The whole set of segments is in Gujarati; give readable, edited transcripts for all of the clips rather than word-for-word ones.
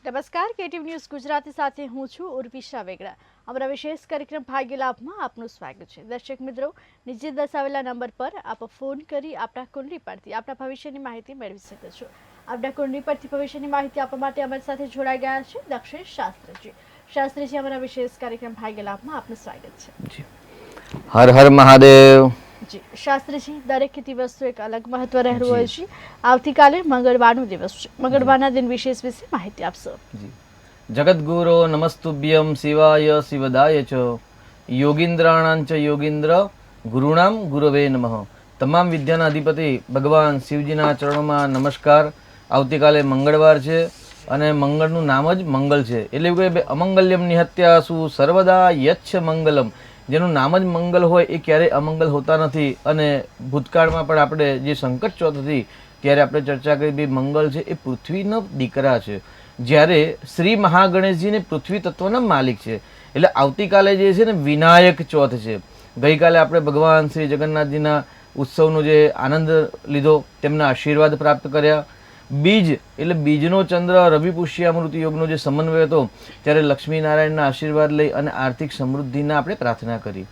નમસ્કાર, કેટીવ ન્યૂઝ ગુજરાતી સાથે હું છું ઉર્વિશા વેગડા. અમારા વિશેષ કાર્યક્રમ ભાગ્ય લાભમાં આપનું સ્વાગત છે. દર્શક મિત્રો, નીચે દર્શાવેલા નંબર પર આપ ફોન કરી આપણા કુંડળી પરથી આપણા ભવિષ્યની માહિતી મેળવી શકો છો. આપણા કુંડળી પરથી ભવિષ્યની માહિતી આપવા માટે અમારી સાથે જોડાઈ ગયા છે દક્ષિણ શાસ્ત્રીજી. શાસ્ત્રીજી, અમારા વિશેષ કાર્યક્રમ ભાગ્ય લાભમાં આપનું સ્વાગત છે. હર હર મહાદેવ. જી શાસ્ત્રીજી, દરેક દિવસનું એક અલગ મહત્વ રહેલું હોય છે. આવતીકાલે મંગળવારનો દિવસ છે. મંગળવારના દિન વિશેષ વિશે માહિતી આપશો. જગદગુરો નમસ્તુભ્યમ શિવાય શિવદાય ચ યોગીન્દ્રાણાં ચ યોગીન્દ્ર ગુરુણામ ગુરવે નમઃ. તમામ વિદ્યાના અધિપતિ ભગવાન શિવજીના ચરણોમાં નમસ્કાર. આવતીકાલે મંગળવાર છે અને મંગળનું નામ જ મંગલ છે. એટલે એવું કહે અમંગલ્યમ નિહત્યાસુ સર્વદા યચ્છ મંગલમ. જેનું નામ જ મંગલ હોય એ ક્યારેય અમંગલ હોતા નથી. અને ભૂતકાળમાં પણ આપણે જે સંકટ ચોથ હતી ત્યારે આપણે ચર્ચા કરી ભાઈ મંગલ છે એ પૃથ્વીનો દીકરા છે, જ્યારે શ્રી મહાગણેશજીને પૃથ્વી તત્વના માલિક છે. એટલે આવતીકાલે જે છે ને વિનાયક ચોથ છે. ગઈકાલે આપણે ભગવાન શ્રી જગન્નાથજીના ઉત્સવનો જે આનંદ લીધો, તેમના આશીર્વાદ પ્રાપ્ત કર્યા. બીજ એટલે બીજનો ચંદ્ર રવિ પુષ્યામૃત યોગનો જે સમન્વય હતો ત્યારે લક્ષ્મીનારાયણના આશીર્વાદ લઈ અને આર્થિક સમૃદ્ધિના આપણે પ્રાર્થના કરી.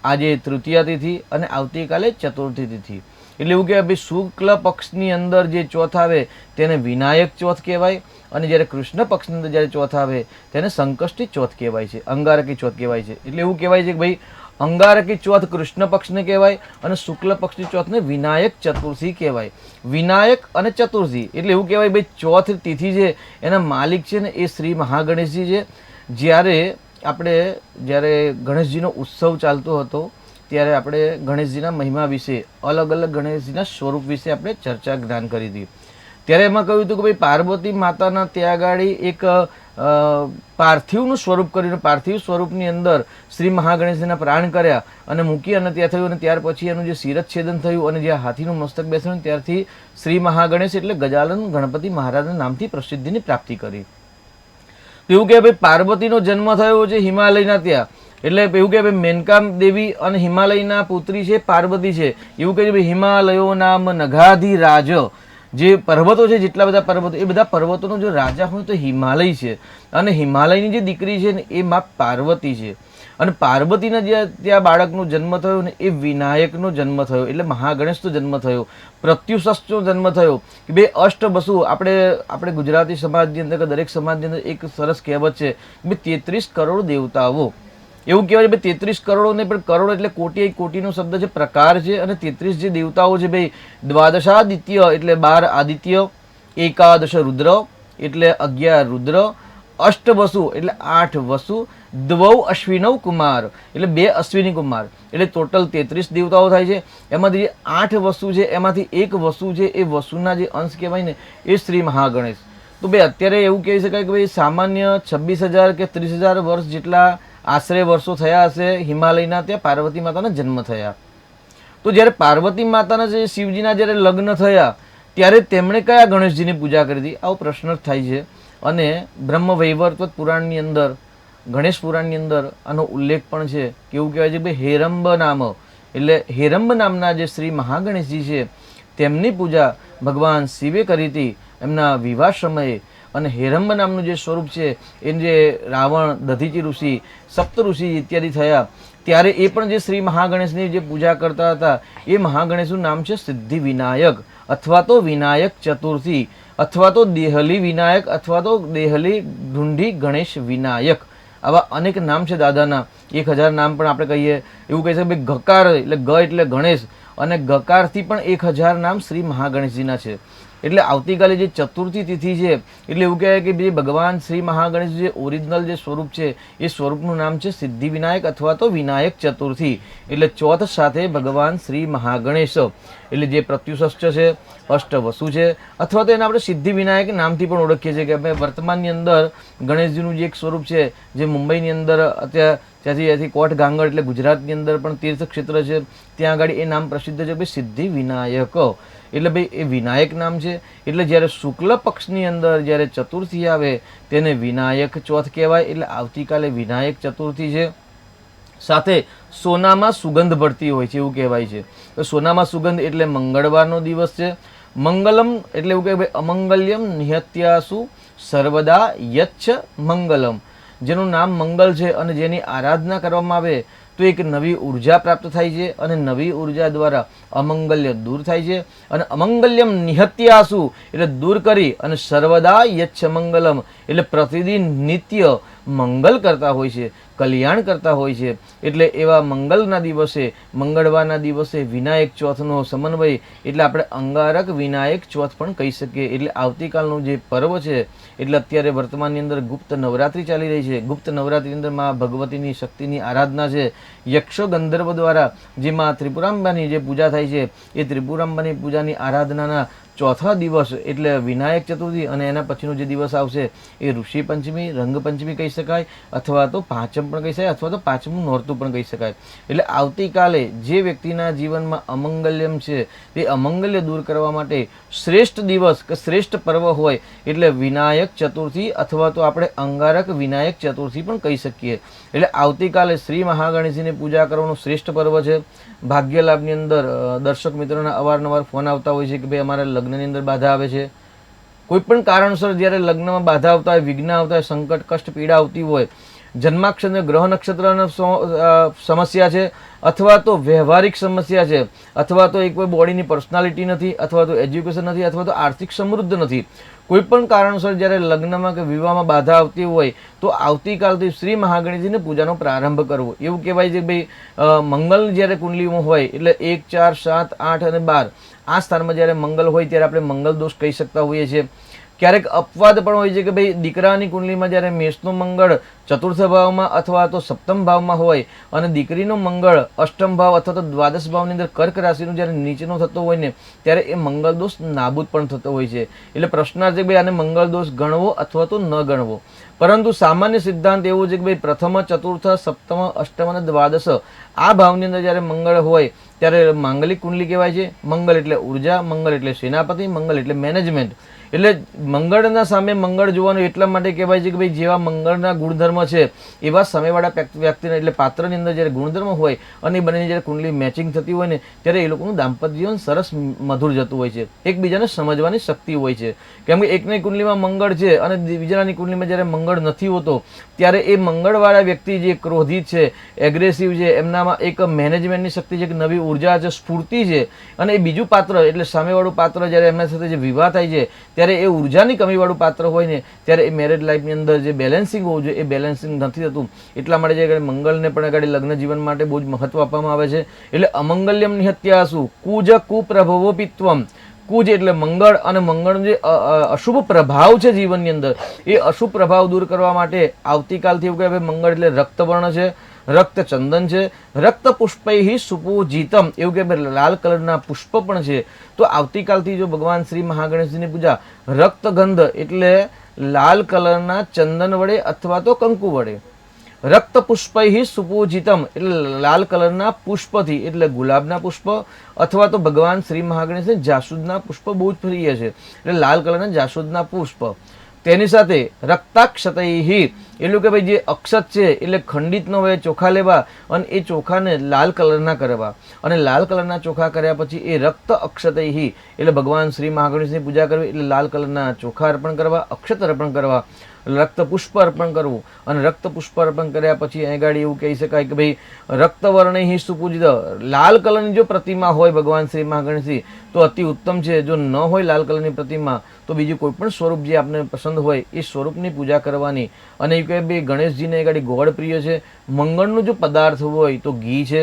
આજે તૃતીયા તિથિ અને આવતીકાલે ચતુર્થી તિથિ. એટલે એવું કહેવાય ભાઈ શુક્લ પક્ષની અંદર જે ચોથ આવે તેને વિનાયક ચોથ કહેવાય, અને જ્યારે કૃષ્ણ પક્ષની અંદર જ્યારે ચોથ આવે તેને સંકષ્ટી ચોથ કહેવાય છે, અંગારકી ચોથ કહેવાય છે. એટલે એવું કહેવાય છે કે ભાઈ અંગારકી ચોથ કૃષ્ણ પક્ષને કહેવાય અને શુક્લ પક્ષની ચોથને વિનાયક ચતુર્થી કહેવાય. વિનાયક અને ચતુર્થી એટલે એવું કહેવાય ભાઈ ચોથ તિથિ છે એના માલિક છે ને એ શ્રી મહાગણેશજી છે. જ્યારે ગણેશજીનો ઉત્સવ ચાલતો હતો ત્યારે આપણે ગણેશજીના મહિમા વિશે, અલગ અલગ ગણેશજીના સ્વરૂપ વિશે આપણે ચર્ચા જ્ઞાન કરી હતી. ત્યારે એમાં કહ્યું હતું કે ભાઈ પાર્વતી માતાના ત્યાં ગાડી એક પાર્થિવનું સ્વરૂપ કર્યું. પાર્થિવ સ્વરૂપની અંદર શ્રી મહાગણેશજીના પ્રાણ કર્યા અને મૂકી અને ત્યાં થયું. અને ત્યાર પછી એનું જે શિરચ્છેદન થયું અને જે હાથીનું મસ્તક બેસવાનું, ત્યારથી શ્રી મહાગણેશ એટલે ગજાનન ગણપતિ મહારાજના નામથી પ્રસિદ્ધિની પ્રાપ્તિ કરી. એવું કે ભાઈ પાર્વતીનો જન્મ થયો છે હિમાલયના ત્યાં. એટલે એવું કે ભાઈ મેનકા દેવી અને હિમાલયના પુત્રી છે પાર્વતી છે. એવું કહે છે ભાઈ હિમાલયો નામ નગાધિરાજ. જે પર્વતો છે, જેટલા બધા પર્વતો, એ બધા પર્વતોનો જો રાજા હોય તો હિમાલય છે. અને હિમાલયની જે દીકરી છે ને એ માં પાર્વતી છે. અને પાર્વતીના જે ત્યાં બાળકનો જન્મ થયો ને એ વિનાયકનો જન્મ થયો, એટલે મહાગણેશનો જન્મ થયો, પ્રત્યુષનો જન્મ થયો. કે બે અષ્ટવસુ આપણે ગુજરાતી સમાજની અંદર, દરેક સમાજની અંદર એક સરસ કહેવત છે કે 33 કરોડ દેવતાઓ. એવું કહેવાય છે ભાઈ 33 કરોડો ને, પણ કરોડ એટલે કોટી, કોટીનો શબ્દ છે, પ્રકાર છે. અને 33 જે દેવતાઓ છે ભાઈ, દ્વાદશાદિત્ય એટલે 12 આદિત્ય, એકાદશ રુદ્ર એટલે 11 રુદ્ર, અષ્ટવસુ એટલે 8 વસુ, દ્વૌ અશ્વિનવ કુમાર એટલે 2 અશ્વિની કુમાર, એટલે ટોટલ 33 દેવતાઓ થાય છે. એમાંથી જે 8 વસુ છે એમાંથી એક વસુ છે એ વસુના જે અંશ કહેવાય ને એ શ્રી મહાગણેશ. તો ભાઈ અત્યારે એવું કહી શકાય કે ભાઈ સામાન્ય 26,000 કે 30,000 વર્ષ જેટલા આશરે વર્ષો થયા હશે હિમાલયના ત્યાં પાર્વતી માતાના જન્મ થયા. તો જ્યારે પાર્વતી માતાના જે શિવજીના જ્યારે લગ્ન થયા ત્યારે તેમણે કયા ગણેશજીની પૂજા કરી હતી, આવો પ્રશ્ન થાય છે. અને બ્રહ્મ વૈવર્ત પુરાણની અંદર, ગણેશ પુરાણની અંદર આનો ઉલ્લેખ પણ છે. કેવું કહેવાય છે ભાઈ હેરંબ નામ, એટલે હેરંબ નામના જે શ્રી મહાગણેશજી છે તેમની પૂજા ભગવાન શિવે કરી હતી એમના વિવાહ સમયે. અને હેરંબ નામનું જે સ્વરૂપ છે એ જે રાવણ, દધીચી ઋષિ, સપ્ત ઋષિ ઇત્યાદિ થયા ત્યારે એ પણ જે શ્રી મહાગણેશની જે પૂજા કરતા હતા એ મહાગણેશનું નામ છે સિદ્ધિ વિનાયક, અથવા તો વિનાયક ચતુર્થી, અથવા તો દેહલી વિનાયક, અથવા તો દેહલી ઢુંઢી ગણેશ વિનાયક. આવા અનેક નામ છે દાદાના. 1000 નામ પણ આપણે કહીએ. એવું કહી શકીએ ગકાર એટલે ગ એટલે ગણેશ, અને ગકારથી પણ 1000 નામ શ્રી મહાગણેશજીના છે. એટલે આવતીકાલે જે ચતુર્થી તિથિ છે એટલે એવું કહેવાય કે જે ભગવાન શ્રી મહાગણેશ જે ઓરિજિનલ જે સ્વરૂપ છે એ સ્વરૂપનું નામ છે સિદ્ધિ વિનાયક અથવા તો વિનાયક ચતુર્થી. એટલે ચોથ સાથે ભગવાન શ્રી મહાગણેશ એટલે જે પ્રત્યુષ છે, અષ્ટવસુ છે, અથવા તો એને આપણે સિદ્ધિ વિનાયક નામથી પણ ઓળખીએ છીએ. કે આપણે વર્તમાનની અંદર ગણેશજીનું જે એક સ્વરૂપ છે જે મુંબઈની અંદર ત્યાંથી કોટ ગાંગડ એટલે ગુજરાતની અંદર પણ તીર્થ ક્ષેત્ર છે, ત્યાં આગળ એ નામ પ્રસિદ્ધ છે ભાઈ સિદ્ધિ વિનાયક. એટલે ભાઈ એ વિનાયક નામ છે. એટલે જ્યારે શુક્લ પક્ષની અંદર જ્યારે ચતુર્થી આવે તેને વિનાયક ચોથ કહેવાય. એટલે આવતીકાલે વિનાયક ચતુર્થી છે. સાથે સોનામાં સુગંધ ભળતી હોય છે એવું કહેવાય છે. તો સોનામાં સુગંધ એટલે મંગળવારનો દિવસ છે. મંગલમ એટલે એવું કે ભાઈ અમંગલ્યમ નિહત્યાસુ સર્વદા યચ્છ મંગલમ, જેનું નામ મંગલ છે અને જેની આરાધના કરવામાં આવે તો એક નવી ઉર્જા પ્રાપ્ત થાય છે અને નવી ઉર્જા દ્વારા અમંગલ્ય દૂર થાય છે અને અમંગલ્યમ નિહત્યાસુ એટલે દૂર કરી અને સર્વદા યચ્છ મંગલમ એટલે પ્રતિદિન નિત્ય મંગલ કરતા હોય છે, કલ્યાણ કરતા હોય છે. એટલે એવા મંગલના દિવસે, મંગળવારના દિવસે વિનાયક ચોથનો સમન્વય એટલે આપણે અંગારક વિનાયક ચોથ પણ કહી શકીએ. એટલે આવતીકાલનું જે પર્વ છે એટલે અત્યારે વર્તમાનની અંદર ગુપ્ત નવરાત્રિ ચાલી રહી છે. ગુપ્ત નવરાત્રિની અંદર મા ભગવતીની શક્તિની આરાધના છે. યક્ષો ગંધર્વ દ્વારા જે મા ત્રિપુરાંબાની જે પૂજા થાય છે એ ત્રિપુરાંબાની પૂજાની આરાધનાના ચોથા દિવસ એટલે વિનાયક ચતુર્થી અને એના પછીનો જે દિવસ આવશે એ ઋષિ પંચમી, રંગ પંચમી કહી શકાય અથવા તો પાંચમ પણ કહી શકાય અથવા તો પાંચમું નોરતું પણ કહી શકાય. એટલે આવતીકાલે જે વ્યક્તિના જીવનમાં અમંગલ્યમ છે તે અમંગલ્ય દૂર કરવા માટે શ્રેષ્ઠ દિવસ કે શ્રેષ્ઠ પર્વ હોય એટલે વિનાયક ચતુર્થી અથવા તો આપણે અંગારક વિનાયક ચતુર્થી પણ કહી શકીએ. એટલે આવતીકાલે શ્રી મહાગણેશજીની પૂજા કરવાનું શ્રેષ્ઠ પર્વ છે. ભાગ્ય લાભની અંદર દર્શક મિત્રોના અવારનવાર ફોન આવતા હોય છે કે ભાઈ અમારા લગ્નની અંદર બાધા આવે છે. કોઈ પણ કારણસર જ્યારે લગ્નમાં બાધા આવતા હોય, વિઘ્ન આવતા હોય, સંકટ, કષ્ટ, પીડા આવતી હોય, જન્માક્ષર ગ્રહ નક્ષત્રના સમસ્યા છે અથવા તો વ્યવહારિક સમસ્યા છે અથવા તો એક કોઈ બોડીની પર્સનાલિટી નથી અથવા તો એજ્યુકેશન નથી અથવા તો આર્થિક સમૃદ્ધ નથી, કોઈ પણ કારણસર જ્યારે લગ્નમાં કે વિવાહમાં બાધા આવતી હોય તો આવતીકાલથી શ્રી મહાગણેશજીની પૂજાનો પ્રારંભ કરવો. એવું કહેવાય છે ભાઈ મંગલ જ્યારે કુંડલીમાં હોય એટલે 1, 4, 7, 8 અને 12 આ સ્થાનમાં જ્યારે મંગલ હોય ત્યારે આપણે મંગલ દોષ કહી શકતા હોઈએ છીએ. ક્યારેક અપવાદ પણ હોય છે કે ભાઈ દીકરાની કુંડલીમાં જ્યારે મેષનો મંગળ ચતુર્થ ભાવમાં અથવા તો સપ્તમ ભાવમાં હોય અને દીકરીનો મંગળ અષ્ટમ ભાવ અથવા તો દ્વાદશ ભાવની અંદર કર્ક રાશિનો જ્યારે નીચેનો થતો હોય ને ત્યારે એ મંગળ દોષ નાબૂદ પણ થતો હોય છે. એટલે પ્રશ્નાર્થ છે કે ભાઈ આને મંગળ દોષ ગણવો અથવા તો ન ગણવો. પરંતુ સામાન્ય સિદ્ધાંત એવો છે કે ભાઈ પ્રથમ, ચતુર્થ, સપ્તમ, અષ્ટમ અને દ્વાદશ આ ભાવની અંદર જ્યારે મંગળ હોય ત્યારે માંગલિક કુંડલી કહેવાય છે. મંગળ એટલે ઉર્જા, મંગળ એટલે સેનાપતિ, મંગળ એટલે મેનેજમેન્ટ. એટલે મંગળના સામે મંગળ જોવાનું એટલા માટે કહેવાય છે કે ભાઈ જેવા મંગળના ગુણધર્મ છે એવા સામેવાળા વ્યક્તિના એટલે પાત્રની અંદર જ્યારે ગુણધર્મ હોય અને એ બંનેની જ્યારે કુંડલી મેચિંગ થતી હોય ને ત્યારે એ લોકોનું દાંપત્ય જીવન સરસ મધુર જતું હોય છે. એકબીજાને સમજવાની શક્તિ હોય છે. કેમ કે એકની કુંડલીમાં મંગળ છે અને બીજાની કુંડલીમાં જ્યારે મંગળ નથી હોતો ત્યારે એ મંગળવાળા વ્યક્તિ જે ક્રોધિત છે, એગ્રેસિવ છે, એમનામાં એક મેનેજમેન્ટની શક્તિ છે, એક નવી ઉર્જા છે, સ્ફૂર્તિ છે અને એ બીજું પાત્ર એટલે સામેવાળું પાત્ર જ્યારે એમના સાથે જે વિવાહ થાય છે ત્યારે એ ઉર્જાની કમીવાળું પાત્ર હોય ને ત્યારે એ મેરેજ લાઈફની અંદર જે બેલેન્સિંગ હોવું જોઈએ એ બેલેન્સિંગ નથી થતું. એટલા માટે જે મંગળને પણ આગળ લગ્ન જીવન માટે બહુ જ મહત્વ આપવામાં આવે છે. એટલે અમંગલ્યમ નિહત્યાસુ કુજ કુપ્રભવોપિત્વમ. કુજ એટલે મંગળ અને મંગળનો જે અશુભ પ્રભાવ છે જીવનની અંદર એ અશુભ પ્રભાવ દૂર કરવા માટે આવતીકાલથી એવું કહેવાય મંગળ એટલે રક્તવર્ણ છે, રક્ત ચંદન છે, રક્ત પુષ્પૈ સુપૂજિતમ એવું કે લાલ કલરના પુષ્પ પણ છે. તો આવતીકાલથી જો ભગવાન શ્રી મહાગણેશજીની પૂજા રક્તગંધ એટલે લાલ કલરના ચંદન વડે અથવા તો કંકુ વડે, રક્ત પુષ્પૈ સુપૂજિતમ એટલે લાલ કલરના પુષ્પથી એટલે ગુલાબના પુષ્પ અથવા તો ભગવાન શ્રી મહાગણેશને જાસૂદના પુષ્પ બહુ જ પ્રિય છે એટલે લાલ કલરના જાસૂદના પુષ્પ. તેની સાથે રક્તાક્ષતૈ એટલું કે ભાઈ જે અક્ષત છે એટલે ખંડિત ન હોય ચોખા લેવા અને એ ચોખાને લાલ કલરના કરવા અને લાલ કલરના ચોખા કર્યા પછી એ રક્ત અક્ષતૈ એટલે ભગવાન શ્રી મહાગણેશની પૂજા કરવી એટલે લાલ કલરના ચોખા અર્પણ કરવા, અક્ષત અર્પણ કરવા, રક્ત પુષ્પ અર્પણ કરવું અને રક્ત પુષ્પ અર્પણ કર્યા પછી અહીં ગાડી એવું કહી શકાય કે ભાઈ રક્તવર્ણૈ સુપૂજિત લાલ કલરની જો પ્રતિમા હોય ભગવાન શ્રી મહાગણેશજી તો અતિ ઉત્તમ છે. જો ન હોય લાલ કલરની પ્રતિમા તો બીજું કોઈ પણ સ્વરૂપ જે આપને પસંદ હોય એ સ્વરૂપની પૂજા કરવાની. અને એ કહે ભાઈ ગણેશજીને એ ગાડી ગોળ પ્રિય છે. મંગળનું જો પદાર્થ હોય તો ઘી છે,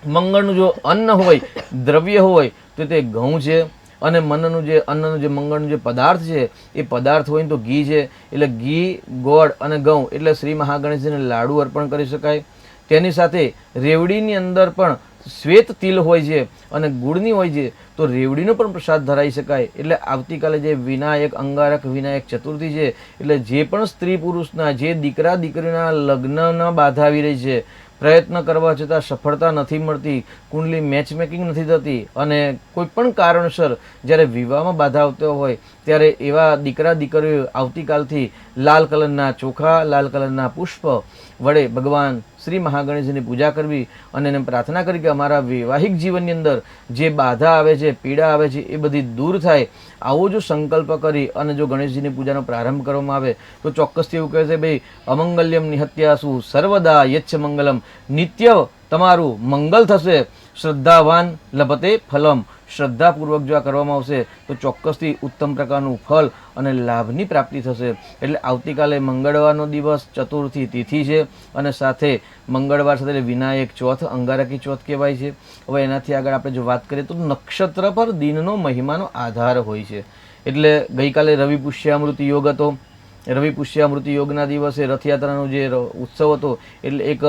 મંગળનું જો અન્ન હોય દ્રવ્ય હોય તો તે ઘઉં છે અને મનનું જે અન્નનું જે મંગળનું જે પદાર્થ છે એ પદાર્થ હોય ને તો ઘી છે. એટલે ઘી, ગોળ અને ઘઉં એટલે શ્રી મહાગણેશજીને લાડુ અર્પણ કરી શકાય. તેની સાથે રેવડીની અંદર પણ શ્વેત તિલ હોય છે અને ગુડની હોય છે તો રેવડીનો પણ પ્રસાદ ધરાઈ શકાય. એટલે આવતીકાલે જે વિનાયક અંગારક વિનાયક ચતુર્થી છે એટલે જે પણ સ્ત્રી પુરુષના જે દીકરા દીકરીના લગ્નના બાધા આવી રહી છે, પ્રયત્ન કરવા છતાં સફળતા નથી મળતી, કુંડલી મેચમેકિંગ નથી થતી અને કોઈ પણ કારણસર જ્યારે વિવાહમાં બાધા આવતો હોય ત્યારે એવા દીકરા દીકરીઓ આવતીકાલથી લાલ કલરના ચોખા, લાલ કલરના પુષ્પ વડે ભગવાન શ્રી મહાગણેશજીની પૂજા કરવી અને એને પ્રાર્થના કરી કે અમારા વૈવાહિક જીવનની અંદર જે બાધા આવે છે, પીડા આવે છે, એ બધી દૂર થાય. આવો જો સંકલ્પ કરી અને જો ગણેશજીની પૂજાનો પ્રારંભ કરવામાં આવે તો ચોક્કસથી એવું કહે છે ભાઈ અમંગલ્યમ નિહત્યાસુ સર્વદા યચ્છ મંગલમ, નિત્ય તમારું મંગલ થશે. શ્રદ્ધાવાન લભતે ફલમ, શ્રદ્ધાપૂર્વક જો આ કરવામાં આવશે તો ચોક્કસથી ઉત્તમ પ્રકારનું ફળ અને લાભની પ્રાપ્તિ થશે. એટલે આવતીકાલે મંગળવારનો દિવસ, ચતુર્થી તિથિ છે અને સાથે મંગળવાર સાથે વિનાયક ચોથ, અંગારકી ચોથ કહેવાય છે. હવે એનાથી આગળ આપણે જો વાત કરીએ તો નક્ષત્ર પર દિનનો મહિમાનો આધાર હોય છે. એટલે ગઈકાલે રવિ પુષ્યામૃત યોગ હતો. રવિ પુષ્યામૃત યોગના દિવસે રથયાત્રાનો જે ઉત્સવ હતો એટલે એક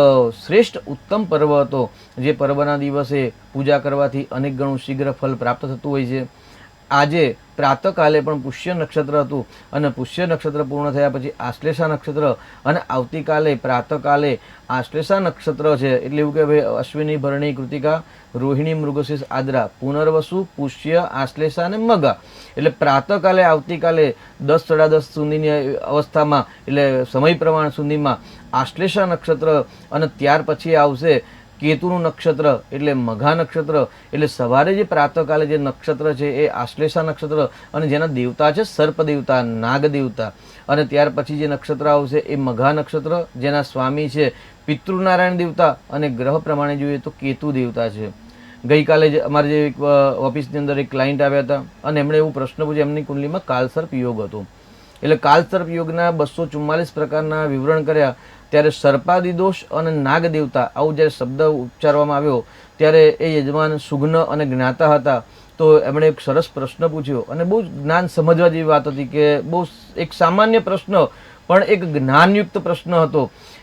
શ્રેષ્ઠ ઉત્તમ પર્વ હતો. જે પર્વના દિવસે પૂજા કરવાથી અનેક ગણું શીઘ્ર ફળ પ્રાપ્ત થતું હોય છે. આજે પ્રાતઃકાલે પણ પુષ્ય નક્ષત્ર હતું અને પુષ્ય નક્ષત્ર પૂર્ણ થયા પછી આશ્લેષા નક્ષત્ર અને આવતીકાલે પ્રાતઃકાલે આશ્લેષા નક્ષત્ર છે. એટલે એવું કે ભાઈ અશ્વિની, ભરણી, કૃતિકા, રોહિણી, મૃગશીર્ષ, આદ્રા, પુનર્વસુ, પુષ્ય, આશ્લેષા અને મગા. એટલે પ્રાતઃકાલે આવતીકાલે 10 સાડા 10 સુધીની અવસ્થામાં એટલે સમય પ્રમાણ સુધીમાં આશ્લેષા નક્ષત્ર અને ત્યાર પછી આવશે કેતુનું નક્ષત્ર એટલે મઘા નક્ષત્ર. એટલે સવારે જે પ્રાતઃકાલે જે નક્ષત્ર છે એ આશ્લેષા નક્ષત્ર અને જેના દેવતા છે સર્પ દેવતા, નાગ દેવતા. અને ત્યાર પછી જે નક્ષત્ર આવશે એ મઘા નક્ષત્ર, જેના સ્વામી છે પિતૃનારાયણ દેવતા અને ગ્રહ પ્રમાણે જોઈએ તો કેતુ દેવતા છે. ગઈકાલે જે અમારે જે ઓફિસની અંદર એક ક્લાયન્ટ આવ્યા હતા અને એમણે એવું પ્રશ્ન પૂછ્યો, એમની કુંડલીમાં કાલસર્પ યોગ હતો. એટલે કાલસર્પ યોગના 244 પ્રકારના વિવરણ કર્યા. ત્યારે સર્પાદી દોષ અને નાગ દેવતા આવું જ્યારે શબ્દ ઉચ્ચારવામાં આવ્યો ત્યારે એ યજમાન સુગ્ન અને જ્ઞાતા હતા. તો એમણે એક સરસ પ્રશ્ન પૂછ્યો અને બહુ જ્ઞાન સમજવા જેવી વાત હતી કે બહુ એક સામાન્ય પ્રશ્ન પણ એક જ્ઞાનયુક્ત પ્રશ્ન હતો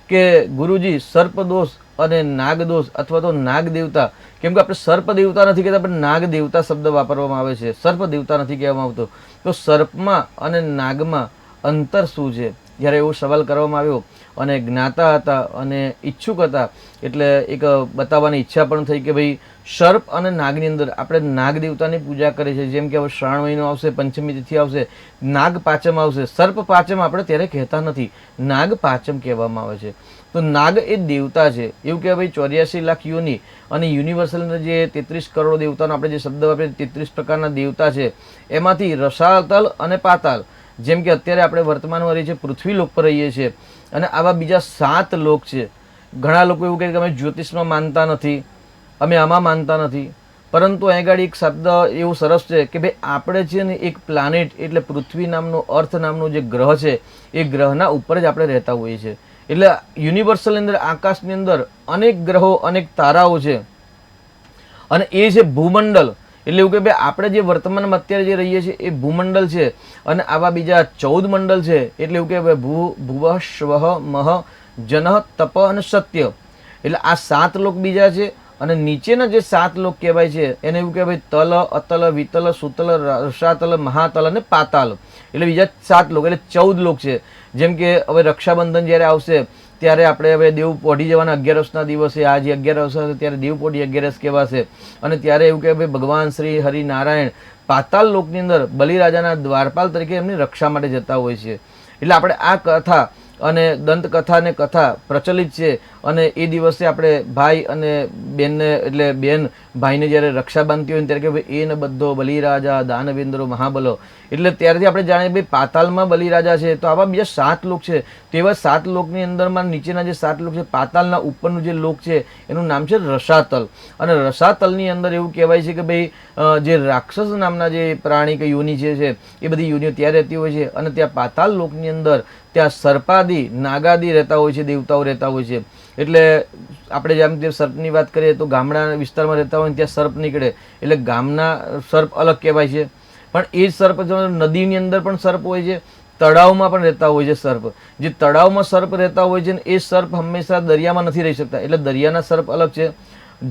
કે ગુરુજી સર્પ દોષ અને નાગ દોષ અથવા તો નાગ દેવતા, કેમ કે આપણે સર્પ દેવતા નથી કહેતા પણ નાગ દેવતા શબ્દ વાપરવામાં આવે છે, સર્પ દેવતા નથી કહેવામાં આવતો. તો સર્પમાં અને નાગમાં અંતર શું છે? જ્યારે એવો સવાલ કરવામાં આવ્યો અને જ્ઞાતા હતા અને ઈચ્છુક હતા એટલે એક બતાવવાની ઈચ્છા પણ થઈ કે ભાઈ સર્પ અને નાગની અંદર આપણે નાગ દેવતાની પૂજા કરીએ છીએ. જેમ કે હવે શ્રાવણ મહિનો આવશે, પંચમી તિથિ આવશે, નાગ પાંચમ આવશે. સર્પ પાંચમ આપણે ત્યારે કહેતા નથી, નાગ પાંચમ કહેવામાં આવે છે. તો નાગ એ દેવતા છે. એવું કે ભાઈ 84 લાખ યોની અને યુનિવર્સલ જે 33 કરોડ દેવતાનો આપણે જે શબ્દ વાપરીએ 33 પ્રકારના દેવતા છે એમાંથી રસાતલ અને પાતાલ, જેમ કે અત્યારે આપણે વર્તમાનમાં રહીએ છીએ પૃથ્વી લોક પર રહીએ છીએ અને આવા બીજા 7 લોક છે. ઘણા લોકો એવું કહે કે અમે જ્યોતિષમાં માનતા નથી, અમે આમાં માનતા નથી, પરંતુ અહીં આગળ એક શબ્દ એવું સરસ છે કે ભાઈ આપણે છે ને એક પ્લાનેટ એટલે પૃથ્વી નામનો અર્થ નામનો જે ગ્રહ છે એ ગ્રહના ઉપર જ આપણે રહેતા હોઈએ છીએ. એટલે યુનિવર્સલની અંદર આકાશની અંદર અનેક ગ્રહો, અનેક તારાઓ છે અને એ છે ભૂમંડળ. એટલે એવું કે ભાઈ આપણે જે વર્તમાનમાં અત્યારે જે રહીએ છીએ એ ભૂમંડળ છે અને આવા બીજા 14 મંડળ છે. એટલે એવું કે ભાઈ ભુવ, શ્વહ, મહ, જન, તપ અને સત્ય. એટલે આ 7 લોક બીજા છે અને નીચેના જે 7 લોક કહેવાય છે એને એવું કહેવાય તલ, અતલ, વિતલ, સુતલ, રસાતલ, મહાતલ અને પાતાલ. એટલે બીજા 7 લોક એટલે 14 લોક છે. જેમ કે હવે રક્ષાબંધન જ્યારે આવશે ત્યારે આપણે હવે દેવ પોઢી જવાના 11 દિવસે, આ જે 11 હશે ત્યારે દેવ પોઢી 11 કહેવાશે. અને ત્યારે એવું કે ભાઈ ભગવાન શ્રી હરિનારાયણ પાતાલ લોકની અંદર બલિરાજાના દ્વારપાલ તરીકે એમની રક્ષા માટે જતા હોય છે. એટલે આપણે આ કથા અને દંતકથા ને કથા પ્રચલિત છે અને એ દિવસે આપણે ભાઈ અને બેનને એટલે બેન ભાઈને જ્યારે રક્ષા બાંધતી હોય ત્યારે કે ભાઈ એને બધો બલિરાજા દાનવેન્દ્રો મહાબલો. એટલે ત્યારથી આપણે જાણીએ ભાઈ પાતાલમાં બલિરાજા છે. તો આવા બીજા 7 લોક છે. તેવા 7 લોકની અંદરમાં નીચેના જે 7 લોક છે, પાતાલના ઉપરનું જે લોક છે એનું નામ છે રસાતલ. અને રસાતલની અંદર એવું કહેવાય છે કે ભાઈ જે રાક્ષસ નામના જે પ્રાણી કે યોની છે એ બધી યોનીઓ ત્યાં રહેતી હોય છે અને ત્યાં પાતાલ લોકની અંદર ત્યાં સર્પાદી, નાગાદી રહેતા હોય છે, દેવતાઓ રહેતા હોય છે. એટલે આપણે જેમ જે સર્પની વાત કરીએ તો ગામડા વિસ્તારમાં રહેતા હોય ત્યાં સર્પ નીકળે એટલે ગામના સર્પ અલગ કહેવાય છે. પણ એ જ સર્પ નદીની અંદર પણ સર્પ હોય છે, તળાવમાં પણ રહેતા હોય છે સર્પ. જે તળાવમાં સર્પ રહેતા હોય છે ને એ સર્પ હંમેશા દરિયામાં નથી રહી શકતા. એટલે દરિયાના સર્પ અલગ છે,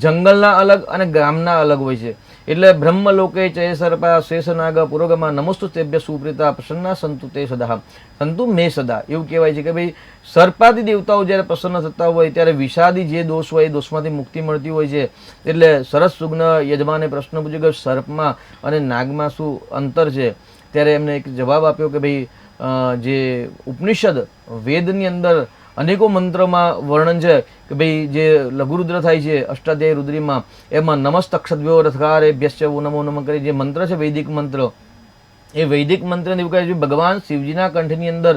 જંગલના અલગ અને ગામના અલગ હોય છે. એટલે બ્રહ્મલોકે ચય સર્પા શેષનાગ પુરોગમા નમસ્તુ તેભ્ય સુપ્રીતા પ્રસન્ના સંતુ તે સદા સંતુ મે સદા. એવું કહેવાય છે કે ભાઈ સર્પાદી દેવતાઓ જ્યારે પ્રસન્ન થતા હોય ત્યારે વિષાદી જે દોષ હોય એ દોષમાંથી મુક્તિ મળતી હોય છે. એટલે સરસ સુગ્ન યજમાને પ્રશ્ન પૂછ્યો કે સર્પમાં અને નાગમાં શું અંતર છે? ત્યારે એમને એક જવાબ આપ્યો કે ભાઈ જે ઉપનિષદ વેદની અંદર અનેકો મંત્રમાં વર્ણન છે કે ભાઈ જે લઘુરુદ્ર થાય છે અષ્ટાધ્યાયી રુદ્રીમાં, એમાં નમસ્તક્ષદ્વ્યો રથકારેભ્યશ્ચ નમો નમઃ કરી જે મંત્ર છે વૈદિક મંત્ર, એ વૈદિક મંત્રને એવું કહે છે ભગવાન શિવજીના કંઠની અંદર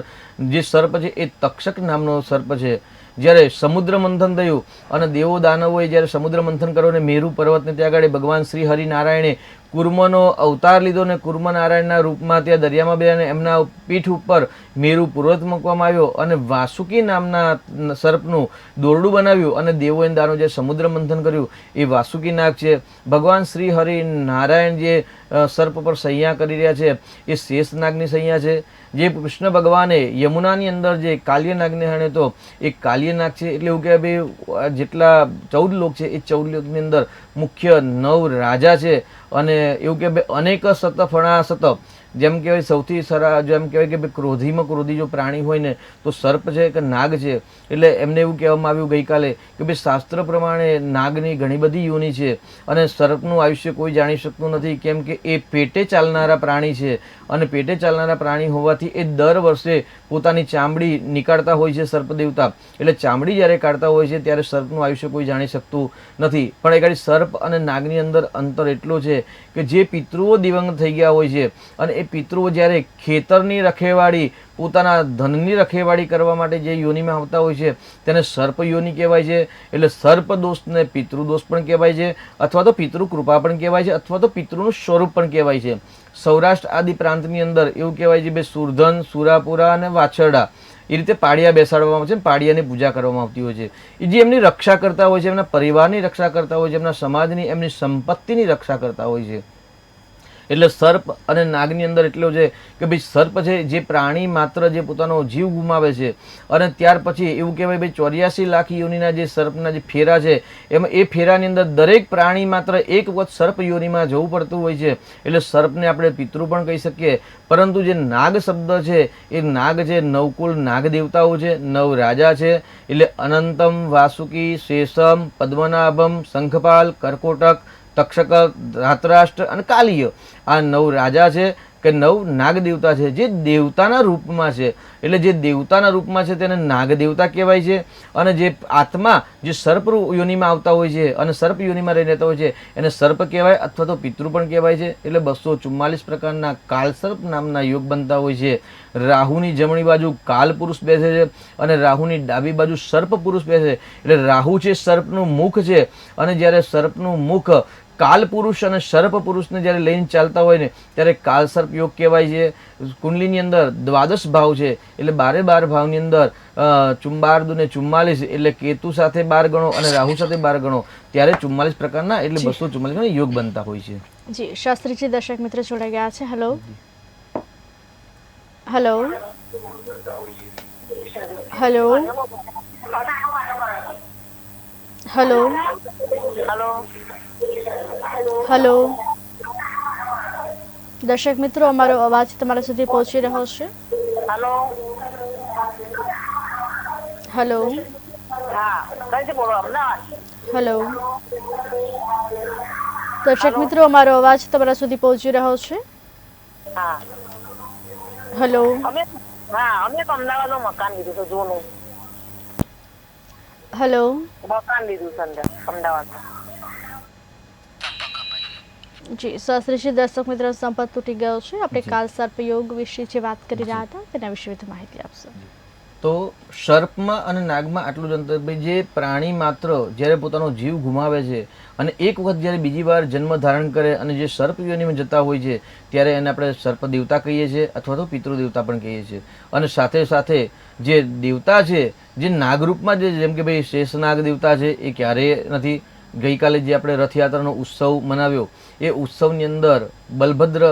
જે સર્પ છે એ તક્ષક નામનો સર્પ છે. જ્યારે સમુદ્ર મંથન થયું અને દેવો દાનવોએ જ્યારે સમુદ્ર મંથન કર્યો અને મેરુ પર્વતને ત્યાં આગળ ભગવાન શ્રી હરિનારાયણે કુર્મનો અવતાર લીધો અને કુર્મ નારાયણના રૂપમાં ત્યાં દરિયામાં બેસીને એમના પીઠ ઉપર મેરુ પર્વત મૂકવામાં આવ્યો અને વાસુકી નામના સર્પનું દોરડું બનાવ્યું અને દેવોએ દાનો જે સમુદ્ર મંથન કર્યું એ વાસુકી નાગ છે. ભગવાન શ્રી હરિનારાયણ જે સર્પ પર સૈયા કરી રહ્યા છે એ શેષ નાગની સૈયા છે. જે કૃષ્ણ ભગવાને યમુનાની અંદર જે કાલ્ય નાગને હણે તો એ કાલ્ય નાગ છે. એટલે એવું કે ભાઈ જેટલા 14 લોક છે એ 14 લોકની અંદર મુખ્ય 9 રાજા છે અને એવું કે ભાઈ અનેક સત ફણા સત, જેમ કહેવાય સૌથી જેમ કહેવાય કે ભાઈ ક્રોધીમાં ક્રોધી જો પ્રાણી હોય ને તો સર્પ છે કે નાગ છે. એટલે એમને એવું કહેવામાં આવ્યું ગઈકાલે કે ભાઈ શાસ્ત્ર પ્રમાણે નાગની ઘણી બધી યોની છે અને સર્પનું આયુષ્ય કોઈ જાણી શકતું નથી, કેમ કે એ પેટે ચાલનારા પ્રાણી છે અને પેટે ચાલનારા પ્રાણી હોવાથી એ દર વર્ષે પોતાની ચામડી નીકાળતા હોય છે સર્પ દેવતા. એટલે ચામડી જ્યારે કાઢતા હોય છે ત્યારે સર્પનું આયુષ્ય કોઈ જાણી શકતું નથી. પણ એ ખાલી સર્પ અને નાગની અંદર અંતર એટલો છે કે જે પિતૃઓ દિવંગત થઈ ગયા હોય છે અને એ પિતૃઓ જ્યારે ખેતરની રખેવાળી પોતાના ધનની રખેવાળી કરવા માટે જે યોનિમાં આવતા હોય છે તેને સર્પ યોનિ કહેવાય છે. એટલે સર્પ દોષને પિતૃદોષ પણ કહેવાય છે, અથવા તો પિતૃ કૃપા પણ કહેવાય છે, અથવા તો પિતૃનું સ્વરૂપ પણ કહેવાય છે. સૌરાષ્ટ્ર આદિ પ્રાંતની અંદર એવું કહેવાય છે ભાઈ સુરધન, સુરાપુરા અને વાછરડા એ રીતે પાડિયા બેસાડવામાં આવે છે, પાડિયાની પૂજા કરવામાં આવતી હોય છે. એ જે એમની રક્ષા કરતા હોય છે, એમના પરિવારની રક્ષા કરતા હોય છે, એમના સમાજની એમની સંપત્તિની રક્ષા કરતા હોય છે. એટલે સર્પ અને નાગની અંદર એટલો છે કે ભાઈ સર્પ છે જે પ્રાણી માત્ર જે પોતાનો જીવ ગુમાવે છે અને ત્યાર પછી એવું કહેવાય ભાઈ 84 લાખ યોનિના જે સર્પના જે ફેરા છે એમાં એ ફેરાની અંદર દરેક પ્રાણી માત્ર એક વખત સર્પ યોનિમાં જવું પડતું હોય છે. એટલે સર્પને આપણે પિતૃ પણ કહી શકીએ. પરંતુ જે નાગ શબ્દ છે એ નાગ છે નવકુલ નાગ દેવતાઓ છે, 9 રાજા છે. એટલે અનંતમ, વાસુકી, શેષમ, પદ્મનાભમ, શંખપાલ, કર્કોટક, તક્ષક, ધાતરાષ્ટ્ર અને કાલિય, આ 9 રાજા છે કે 9 નાગ દેવતા છે જે દેવતાના રૂપમાં છે. એટલે જે દેવતાના રૂપમાં છે તેને નાગ દેવતા કહેવાય છે. અને જે આત્મા જે સર્પ યોનિમાં આવતા હોય છે અને સર્પ યોનિમાં રહી રહેતા હોય છે એને સર્પ કહેવાય અથવા તો પિતૃ પણ કહેવાય છે. એટલે 244 પ્રકારના કાલસર્પ નામના યોગ બનતા હોય છે. રાહુની જમણી બાજુ કાલ પુરુષ બેસે છે અને રાહુની ડાબી બાજુ સર્પ પુરુષ બેસે છે. એટલે રાહુ છે સર્પનું મુખ છે અને જ્યારે સર્પનું મુખ કાલ પુરુષ અને સર્પ પુરુષને જ્યારે લઈને ચાલતા હોય ને ત્યારે કાલ સર્પ યોગ કહેવાય છે. કુંડલીની અંદર 12 ભાવ છે એટલે 12 ભાવની અંદર 44 ને 44 એટલે કેતુ સાથે 12 ગણો અને રાહુ સાથે 12 ગણો ત્યારે 44 પ્રકારના એટલે 244 યોગ બનતા હોય છે. જી શાસ્ત્રીજી દર્શક મિત્ર જોડાઈ ગયા છે. Hello hello hello hello hello દર્શક મિત્રો અમારો અવાજ તમારા સુધી પહોંચી રહ્યો છે. હેલો હેલો હા કઈથી બોલો અમદાવાદ? હેલો દર્શક મિત્રો અમારો અવાજ તમારા સુધી પહોંચી રહ્યો છે. હા હેલો અમે તો અમદાવાદમાં મકાન લીધું છે જૂનું. હેલો મકાન લીધું છે અંદર અમદાવાદમાં. જી શાસ્ત્રીજી દર્શક મિત્રો સંપર્ક તૂટી ગયો છે. આપણે કાલ સર્પ યોગ વિશે જે વાત કરી રહ્યા હતા તેના વિશે વધુ માહિતી આપશો. તો સર્પમાં અને નાગમાં આટલું જ અંતર ભાઈ જે પ્રાણી માત્ર જ્યારે પોતાનો જીવ ગુમાવે છે અને એક વખત જ્યારે બીજી વાર જન્મ ધારણ કરે અને જે સર્પ યોનિમાં જતા હોય છે ત્યારે એને આપણે સર્પ દેવતા કહીએ છીએ અથવા તો પિતૃ દેવતા પણ કહીએ છીએ. અને સાથે સાથે જે દેવતા છે જે નાગરૂપમાં જેમ કે ભાઈ શેષનાગ દેવતા છે એ ક્યારેય નથી. ગઈકાલે જે આપણે રથયાત્રાનો ઉત્સવ મનાવ્યો એ ઉત્સવની અંદર બલભદ્ર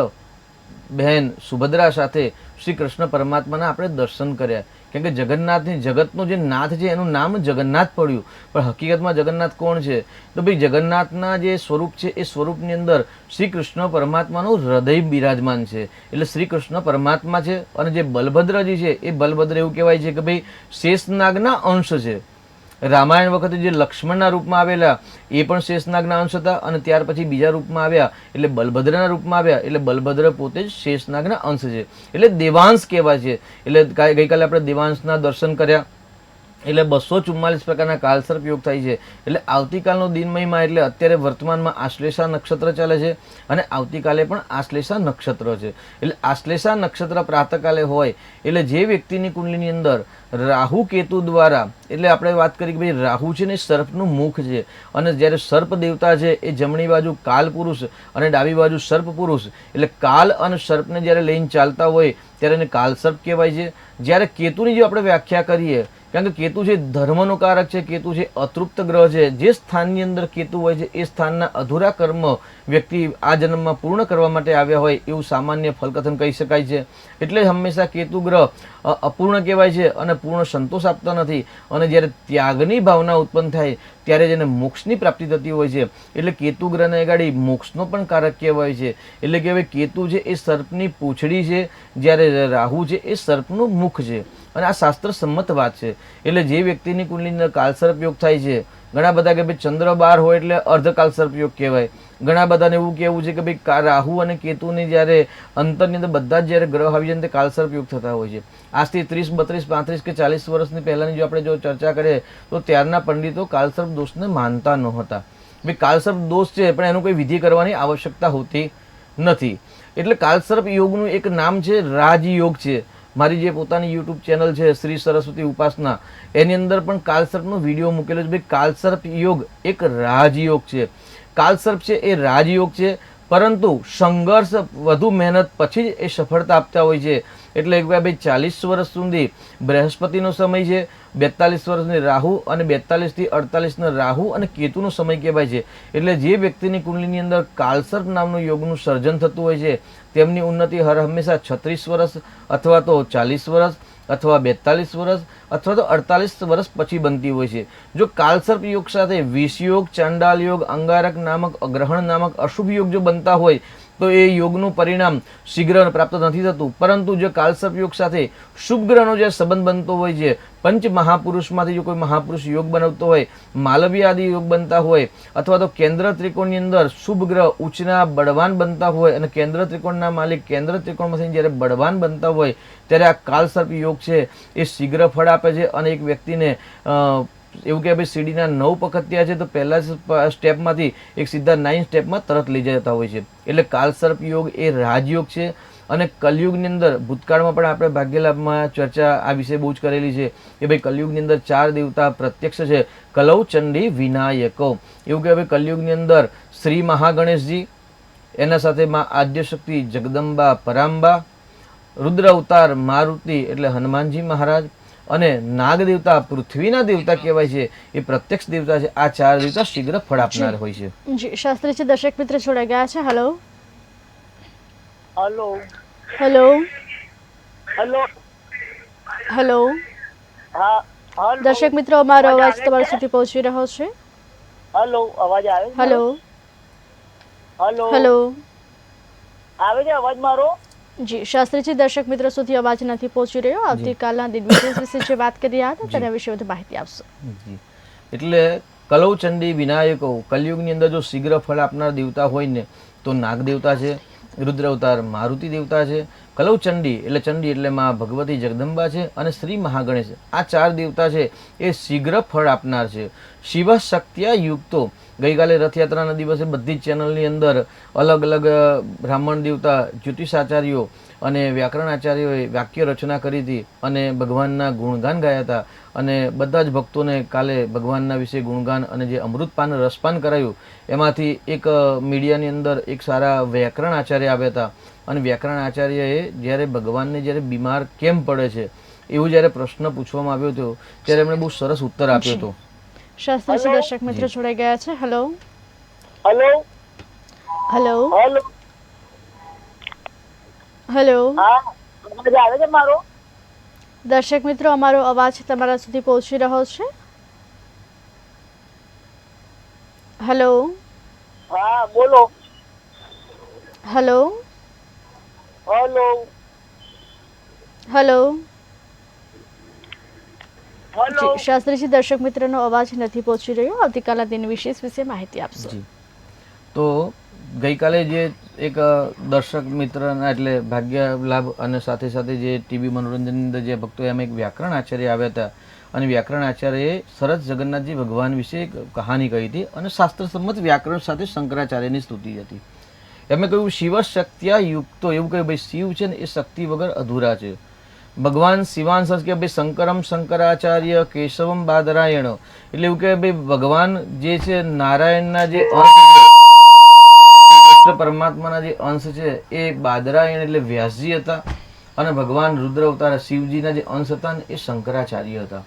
બહેન સુભદ્રા સાથે શ્રી કૃષ્ણ પરમાત્માના આપણે દર્શન કર્યા. કેમ કે જગન્નાથની જગતનો જે નાથ છે એનું નામ જગન્નાથ પડ્યું, પણ હકીકતમાં જગન્નાથ કોણ છે? તો ભાઈ જગન્નાથના જે સ્વરૂપ છે એ સ્વરૂપની અંદર શ્રી કૃષ્ણ પરમાત્માનું હૃદય બિરાજમાન છે. એટલે શ્રી કૃષ્ણ પરમાત્મા છે. અને જે બલભદ્રજી છે એ બલભદ્ર એવું કહેવાય છે કે ભાઈ શેષનાગના અંશ છે. રામાયણ વખતે જે લક્ષ્મણના રૂપમાં આવેલા એ પણ શેષનાગના અંશ હતા અને ત્યાર પછી બીજા રૂપમાં આવ્યા એટલે બલભદ્રના રૂપમાં આવ્યા એટલે બલભદ્ર પોતે જ શેષનાગના અંશ છે. એટલે દેવાંશ કહેવાય છે. એટલે ગઈકાલે આપણે દેવાંશના દર્શન કર્યા એટલે 244 પ્રકારના કાલસર્પ યોગ થાય છે. એટલે આવતીકાલનો દિન મહિમા એટલે અત્યારે વર્તમાનમાં આશ્લેષા નક્ષત્ર ચાલે છે અને આવતીકાલે પણ આશ્લેષા નક્ષત્ર છે. એટલે આશ્લેષા નક્ષત્ર પ્રાતઃકાલે હોય એટલે જે વ્યક્તિની કુંડલીની અંદર રાહુ કેતુ દ્વારા, એટલે આપણે વાત કરી કે ભાઈ રાહુ છે ને સર્પનું મુખ છે અને જ્યારે સર્પ દેવતા છે એ જમણી બાજુ કાલ પુરુષ અને ડાબી બાજુ સર્પ પુરુષ, એટલે કાલ અને સર્પને જ્યારે લઈને ચાલતા હોય ત્યારે એને કાલસર્પ કહેવાય છે. જ્યારે કેતુની જો આપણે વ્યાખ્યા કરીએ, કારણ કે કેતુ છે ધર્મનો કારક છે, કેતુ છે અતૃપ્ત ગ્રહ છે. જે સ્થાનની અંદર કેતુ હોય છે એ સ્થાનના અધૂરા કર્મ વ્યક્તિ આ જન્મમાં પૂર્ણ કરવા માટે આવ્યા હોય એવું સામાન્ય ફલકથન કહી શકાય છે. એટલે હંમેશા કેતુ ગ્રહ અપૂર્ણ કહેવાય છે અને પૂર્ણ સંતોષ આપતા નથી. અને જ્યારે ત્યાગની ભાવના ઉત્પન્ન થાય ત્યારે જેને મોક્ષની પ્રાપ્તિ થતી હોય છે. એટલે કેતુ ગ્રહને ગાડી મોક્ષનો પણ કારક કહેવાય છે. એટલે કે હવે કેતુ છે એ સર્પની પૂંછડી છે, જ્યારે રાહુ છે એ સર્પનું મુખ છે. અને આ શાસ્ત્ર સંમત વાત છે. એટલે જે વ્યક્તિની કુંડલીની અંદર કાલસર્પ યોગ થાય છે, ઘણા બધા કે ભાઈ ચંદ્ર 12 હોય એટલે અર્ધ કાલસર્પ યોગ કહેવાય. ઘણા બધાને એવું કહેવું છે કે ભાઈ રાહુ અને કેતુની જ્યારે અંતરની અંદર બધા જ જ્યારે ગ્રહ આવી જાય તે કાલસર્પ યોગ થતા હોય છે. આજથી 30, 32, 35 કે 40 વર્ષની પહેલાની જો આપણે જો ચર્ચા કરીએ તો ત્યારના પંડિતો કાલસર્પ દોષને માનતા નહોતા. ભાઈ કાલસર્પ દોષ છે પણ એનું કોઈ વિધિ કરવાની આવશ્યકતા હોતી નથી. એટલે કાલસર્પ યોગનું એક નામ છે રાજયોગ છે. મારી જે પોતાની યુટ્યુબ ચેનલ છે શ્રી સરસ્વતી ઉપાસના, એની અંદર પણ કાલસર્પનો વિડીયો મૂકેલો છે. ભાઈ કાલસર્પ યોગ એક રાજયોગ છે. કાલસર્પ છે એ રાજયોગ છે, પરંતુ સંઘર્ષ વધુ મહેનત પછી જ એ સફળતા આપતા હોય છે. એટલે ભાઈ 40 વર્ષ સુધી બૃહસ્પતિનો સમય છે, 42 વર્ષની રાહુ અને 42 થી 48 રાહુ અને કેતુનો સમય કહેવાય છે. એટલે જે વ્યક્તિની કુંડલીની અંદર કાલસર્પ નામનું યોગનું સર્જન થતું હોય છે તેમની ઉન્નતિ હર હંમેશા 36 વર્ષ અથવા તો 40 વર્ષ અથવા 42 વર્ષ અથવા તો 48 વર્ષ પછી બનતી હોય છે. જો કાલસર્પ યોગ સાથે વિષયોગ, ચાંડાલ યોગ, અંગારક નામક, અગ્રહણ નામક અશુભ યોગ જો બનતા હોય તો એ યોગનું પરિણામ શીઘ્ર પ્રાપ્ત નથી થતું. પરંતુ જો કાલસર્પ યોગ સાથે શુભ ગ્રહનો જે સંબંધ બનતો હોય છે, પંચ મહાપુરુષમાંથી જો કોઈ મહાપુરુષ યોગ બનાવતો હોય, માલવ્ય આદિ યોગ બનતા હોય, અથવા તો કેન્દ્ર ત્રિકોણની અંદર શુભ ગ્રહ ઉચ્ચના બળવાન બનતા હોય અને કેન્દ્ર ત્રિકોણના માલિક કેન્દ્ર ત્રિકોણમાંથી જ્યારે બળવાન બનતા હોય ત્યારે આ કાલસર્પ યોગ છે એ શીઘ્ર ફળ આપે છે. અને એક વ્યક્તિને એવું કે ભાઈ સીડીના 9 પગથિયા છે તો પહેલા સ્ટેપમાંથી એક સીધા 9 સ્ટેપમાં તરત લઈ જતા હોય છે. એટલે કાલસર્પ યોગ એ રાજયોગ છે. અને કલયુગની અંદર ભૂતકાળમાં પણ આપણે ભાગ્યલાભમાં ચર્ચા આ વિશે બહુ જ કરેલી છે કે ભાઈ કલયુગની અંદર 4 દેવતા પ્રત્યક્ષ છે, કલૌ, ચંડી, વિનાયકો. એવું કે ભાઈ કલયુગની અંદર શ્રી મહાગણેશજી, એના સાથે માં આદ્યશક્તિ જગદંબા પરાંબા, રુદ્ર અવતાર મારુતિ એટલે હનુમાનજી મહારાજ અને નાગ દેવતા પૃથ્વીના દેવતા કહેવાય છે એ પ્રત્યક્ષ દેવતા છે. આ 4 દેવતા શીઘ્ર ફળ આપનાર હોય છે. જી શાસ્ત્રીજી, દર્શક મિત્ર જોડાઈ ગયા છે. Hello hello hello hello hello હા હલો દર્શક મિત્રો, અમારો અવાજ તમારા સુધી પહોંચી રહ્યો છે. હલો અવાજ આવે છે? હેલો હલો હેલો આવે છે અવાજ મારો? જી શાસ્ત્રીજી, દર્શક મિત્રો સુધી અવાજ નથી પહોંચી રહ્યો. આવતીકાલના દિન વિશે જે વાત કરી રહ્યા હતા તેના વિશે વધુ માહિતી આપશો. જી, એટલે કલૌ, ચંડી, વિનાયકો કલયુગની અંદર જો શીઘ્ર ફળ આપનાર દેવતા હોય ને તો નાગ દેવતા છે, રુદ્ર અવતાર મારુતિ દેવતા છે, કલૌ ચંડી એટલે માં ભગવતી જગદંબા છે અને શ્રી મહાગણેશ. આ 4 દેવતા છે એ શીઘ્ર ફળ આપનાર છે. શિવ શક્ત્યા યુક્તો ગઈકાલે રથયાત્રાના દિવસે બધી જ ચેનલની અંદર અલગ અલગ બ્રાહ્મણ દેવતા, જ્યોતિષાચાર્યો અને વ્યાકરણ આચાર્યોએ વાક્ય રચના કરી હતી અને ભગવાનના ગુણગાન ગાયા હતા. અને બધા જ ભક્તોને કાલે ભગવાનના વિશે ગુણગાન અને જે અમૃતપાન રસપાન કરાયું એમાંથી એક મીડિયાની અંદર એક સારા વ્યાકરણ આચાર્ય આવ્યા હતા. અને વ્યાકરણ આચાર્યએ જ્યારે ભગવાનને જ્યારે બીમાર કેમ પડે છે એવું જ્યારે પ્રશ્ન પૂછવામાં આવ્યો હતો ત્યારે એમણે બહુ સરસ ઉત્તર આપ્યો હતો. શાસ્ત્રીજી, દર્શક મિત્ર જોડાઈ ગયા છે. Hello hello hello hello hello હા અવાજ આવે છે મારો? દર્શક મિત્રો, અમારો અવાજ તમારા સુધી પહોંચી રહ્યો છે. હેલો હા બોલો. હેલો હલો હેલો હલો જી શાસ્ત્રીજી, દર્શક મિત્રનો અવાજ નથી પહોંચી રહ્યો. આવતીકાલના દિન વિશે માહિતી આપશો. જી, તો ગઈકાલે જે એક દર્શક મિત્રના એટલે ભાગ્ય લાભ અને સાથે સાથે જે ટીવી મનોરંજનની અંદર જે ભક્તો એમ એક વ્યાકરણ આચાર્ય આવ્યા હતા અને વ્યાકરણ આચાર્યએ સરસ જગન્નાથજી ભગવાન વિશે એક કહાની કહી હતી અને શાસ્ત્ર સંમત વ્યાકરણ સાથે શંકરાચાર્યની સ્તુતિ હતી. એમણે કહ્યું શિવ શક્ત્યા યુક્તો, એવું કહ્યું ભાઈ શિવ છે ને એ શક્તિ વગર અધૂરા છે. ભગવાન શિવાંશ કે ભાઈ શંકરમ શંકરાચાર્ય કેશવમ બાદરાયણ, એટલે એવું કે ભાઈ ભગવાન જે છે નારાયણના જે અંશ છે, કૃષ્ણ પરમાત્માના જે અંશ છે એ બાદરાયણ એટલે વ્યાસજી હતા અને ભગવાન રુદ્ર અવતાર શિવજીના જે અંશ હતા ને એ શંકરાચાર્ય હતા.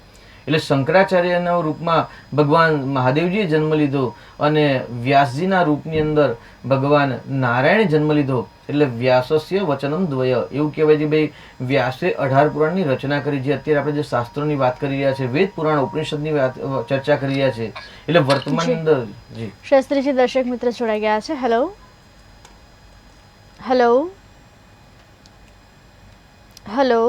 એટલે શંકરાચાર્યના રૂપમાં ભગવાન મહાદેવજીએ જન્મ લીધો અને વ્યાસજીના રૂપની અંદર ભગવાન નારાયણે જન્મ લીધો. એટલે વ્યાસસ્ય વચનમ દ્વય, એવું કહેવાય છે ભાઈ વ્યાસે 18 પુરાણની રચના કરી છે. અત્યારે આપણે જે શાસ્ત્રોની વાત કરી રહ્યા છે, વેદ પુરાણ ઉપનિષદની ચર્ચા કરી રહ્યા છે, એટલે વર્તમાનની અંદર જી શાસ્ત્રીજી દર્શક મિત્ર જોડાઈ ગયા છે. હેલો હેલો હેલો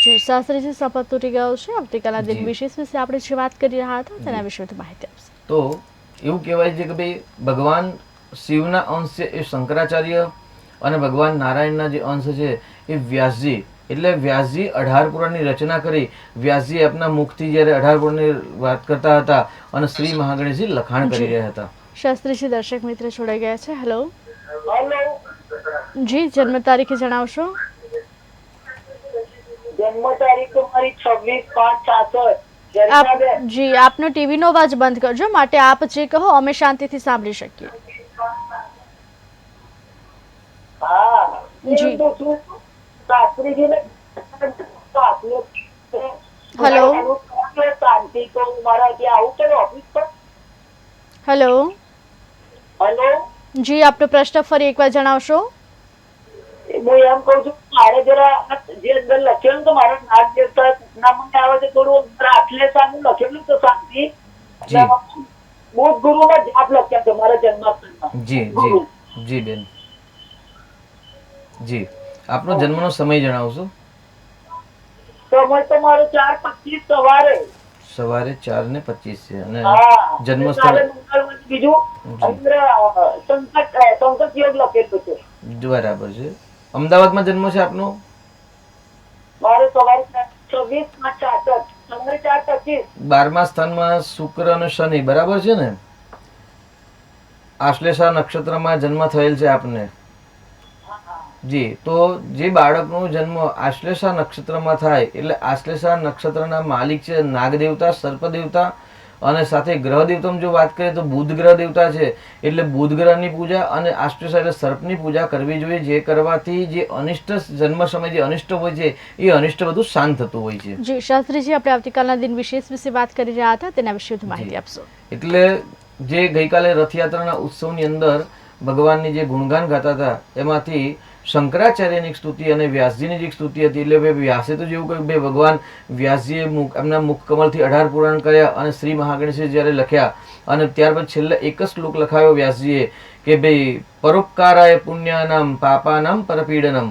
જી શાસ્ત્રીજી સંપર્ક તૂટી ગયો છે. આવતીકાલના દિન વિશેષ વિશે આપણે જે વાત કરી રહ્યા હતા તેના વિશે વધુ માહિતી આપશે. તો એવું કહેવાય છે કે ભાઈ ભગવાન શિવના અંશ છે એ શંકરાચાર્ય અને ભગવાન નારાયણના જે અંશ છે એ વ્યાસજી. એટલે વ્યાસજી 18 પુરાણની રચના કરી. વ્યાસજી આપના મુખથી જ્યારે 18 પુરાણની વાત કરતા હતા અને શ્રી મહાગણેશજી લખાણ કરી રહ્યા હતા. શાસ્ત્રીજી દર્શક મિત્ર જોડાઈ ગયા છે. હેલો હેલો, જી જન્મ તારીખ જણાવશો? જન્મ તારીખ મારી 26/5/66. આપ જી આપનો ટીવી નો અવાજ બંધ કરજો, માટે આપ જે કહો અમે શાંતિથી સાંભળી શકીએ. હા જી. એમ તો શું શાસ્ત્રીજીને હેલો. શાંતિ તો મારા ત્યાં આવું છે ઓફિસ પર. હેલો હેલો, જી આપનો પ્રશ્ન ફરી એકવાર જણાવશો? હું એમ કઉ છું મારે જરા જે અંદર લખેલું તો મારા નાગ દેવતા ના મને આવે છે થોડું આટલે સામે લખેલું તો શાંતિ જી. બુધ ગુરુ ના જાપ લખ્યા છે મારા જન્માષ્ટમીમાં. જી જી જી બેન જી આપનો જન્મનો સમય જણાવશો? સમય તો મારો 4:25 સવારે. સવારે 4:25 છે અને હા, જન્મ અને સ્થળ કાલે મંગળવાર બીજું અંદર સંકટ યોગ લખેલું છે. બરાબર છે. અમદાવાદમાં જન્મ છે આપનો? મારે સવારે 26/5/66 સવારે 4:25. 12મા સ્થાનમાં શુક્ર અને શનિ, બરાબર છે ને? આશ્લેષા નક્ષત્રમાં જન્મ થયેલ છે આપને. જી. તો જે બાળકનો જન્મ આશ્લેષા નક્ષત્રમાં થાય એટલે આશ્લેષા નક્ષત્રના માલિક છે નાગદેવતા, સર્પદેવતા અને સાથે ગ્રહ દેવતામાં જો વાત કરીએ તો બુધ ગ્રહ દેવતા છે. એટલે બુધ ગ્રહની પૂજા અને આશ્લેષા એટલે સર્પની પૂજા કરવી જોઈએ, જે કરવાથી જે અનિષ્ટ જન્મ સમય જે અનિષ્ટ હોય છે એ અનિષ્ટ બધું શાંત થતું હોય છે. જી શાસ્ત્રીજી આપણે આવતીકાલના દિન વિશેષ વિશે વાત કરી રહ્યા હતા, તેના વિશે વધુ માહિતી આપશો? એટલે જે ગઈકાલે રથયાત્રાના ઉત્સવની અંદર ભગવાનની જે ગુણગાન ગાતા હતા એમાંથી શંકરાચાર્યની એક સ્તુતિ અને વ્યાસજીની જે એક સ્તુતિ હતી. એટલે ભાઈ વ્યાસે તો જેવું કહ્યું ભાઈ ભગવાન વ્યાસજીએ એમના મુખ કમળથી 18 પુરાણ કર્યા અને શ્રી મહાગણેશે જ્યારે લખ્યા અને ત્યારબાદ છેલ્લે એક જ શ્લોક લખાયો વ્યાસજીએ કે ભાઈ પરોપકારાય પુણ્યાનામ પાપાનામ પરપીડનમ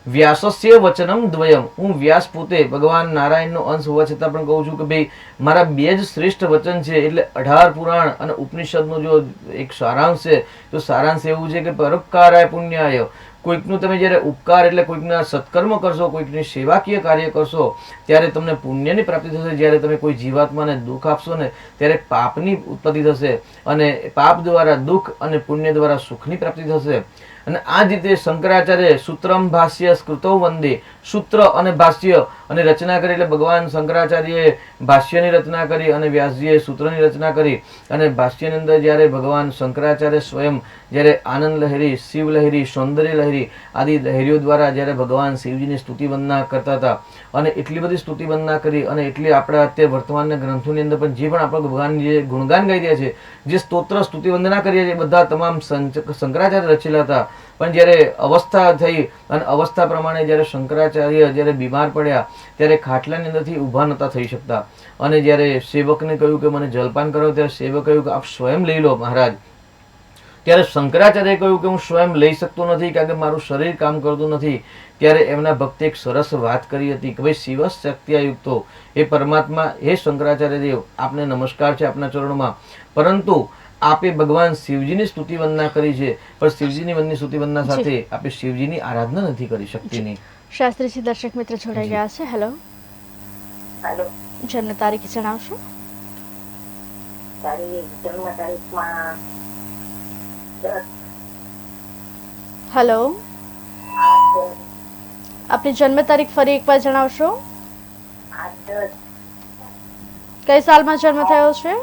વ્યાસસ્ય વચનમ દ્વયમ. હું વ્યાસ પોતે ભગવાન નારાયણનો અંશ હોવા છતાં પણ કહું છું કે ભાઈ મારા 2 જ શ્રેષ્ઠ વચન છે. એટલે 18 પુરાણ અને ઉપનિષદનો જો એક સારાંશ છે તો સારાંશ એવું છે કે પરોપકારાય પુણ્યાય, કોઈકનું તમે જ્યારે ઉપકાર એટલે કોઈકના સત્કર્મ કરશો, કોઈકની સેવાકીય કાર્ય કરશો ત્યારે તમને પુણ્યની પ્રાપ્તિ થશે. જ્યારે તમે કોઈ જીવાત્માને દુઃખ આપશો ને ત્યારે પાપની ઉત્પત્તિ થશે અને પાપ દ્વારા દુઃખ અને પુણ્ય દ્વારા સુખની પ્રાપ્તિ થશે. અને આ જ રીતે શંકરાચાર્ય સૂત્રમ ભાષ્ય સ્કૃતો વંદે, સૂત્ર અને ભાષ્ય અને રચના કરી. એટલે ભગવાન શંકરાચાર્યએ ભાષ્યની રચના કરી અને વ્યાસજીએ સૂત્રની રચના કરી. અને ભાષ્યની અંદર જ્યારે ભગવાન શંકરાચાર્ય સ્વયં જ્યારે આનંદ લહેરી, શિવ લહેરી, સૌંદર્ય લહેરી આદિ લહેરીઓ દ્વારા જ્યારે ભગવાન શિવજીની સ્તુતિ વંદના કરતા હતા અને એટલી બધી સ્તુતિ વંદના કરી અને એટલી આપણા અત્યારે વર્તમાનના ગ્રંથોની અંદર પણ જે પણ આપણે ભગવાનની જે ગુણગાન ગાઈ રહ્યા છે, જે સ્તોત્ર સ્તુતિ વંદના કરીએ છીએ, બધા તમામ શંકરાચાર્ય રચેલા હતા. પણ જ્યારે અવસ્થા થઈ અને અવસ્થા પ્રમાણે જ્યારે શંકરાચાર્ય જ્યારે બીમાર પડ્યા ત્યારે ખાટલાની અંદરથી ઊભા નહોતા થઈ શકતા અને જ્યારે સેવકને કહ્યું કે મને જલપાન કરો ત્યારે સેવક કહ્યું કે આપ સ્વયં લઈ લો મહારાજ. ત્યારે શંકરાચાર્યએ કહ્યું કે હું સ્વયં લઈ શકતો નથી કારણ કે મારું શરીર કામ કરતું નથી. ત્યારે એમના ભક્તે એક સરસ વાત કરી હતી કે ભાઈ શિવ શક્તિયુક્તો, એ પરમાત્મા, હે શંકરાચાર્ય દેવ, આપને નમસ્કાર છે આપના ચરણોમાં, પરંતુ આપે ભગવાન શિવજીની સ્તુતિ વંદના કરી છે પણ શિવજીની સ્તુતિ વંદના સાથે આપે શિવજીની આરાધના નથી કરી શકતી. નહીં શાસ્ત્રીજી દર્શક મિત્ર જોડાઈ ગયા છે. હેલો, હેલો, જન્મ તારીખ જણાવશો? તારી જન્મ તારીખમાં 10 હેલો, 8 આપની જન્મ તારીખ ફરી એકવાર જણાવશો? 8 કઈ સાલમાં જન્મ થયો છે?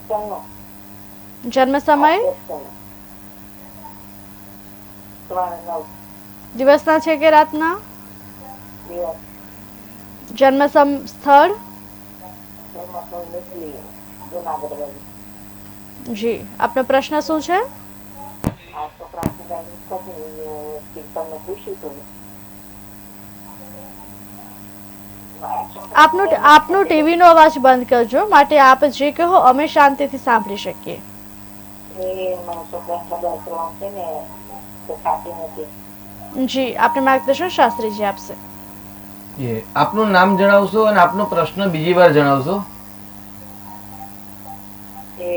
10 જન્મ સમય? 9 દિવસના છે કે રાતના? દિવસ જન્મ સ્થળ? જન્મ નીકળી જુનાગઢ બાજુ. જી, આપનો પ્રશ્ન શું છે? આ છોકરા તમને પૂછ્યું હતું. આપનો ટીવી નો અવાજ બંધ કરજો, માટે આપ જે કહો અમે શાંતિથી સાંભળી શકીએ. એ મારા છોકરાને ખબર કરવાનું છે ને તો ખાતી નથી. જી, આપને માર્ગદર્શન શાસ્ત્રીજી આપશે. આપનું નામ જણાવશો અને આપનો પ્રશ્ન બીજી વાર જણાવશો. એ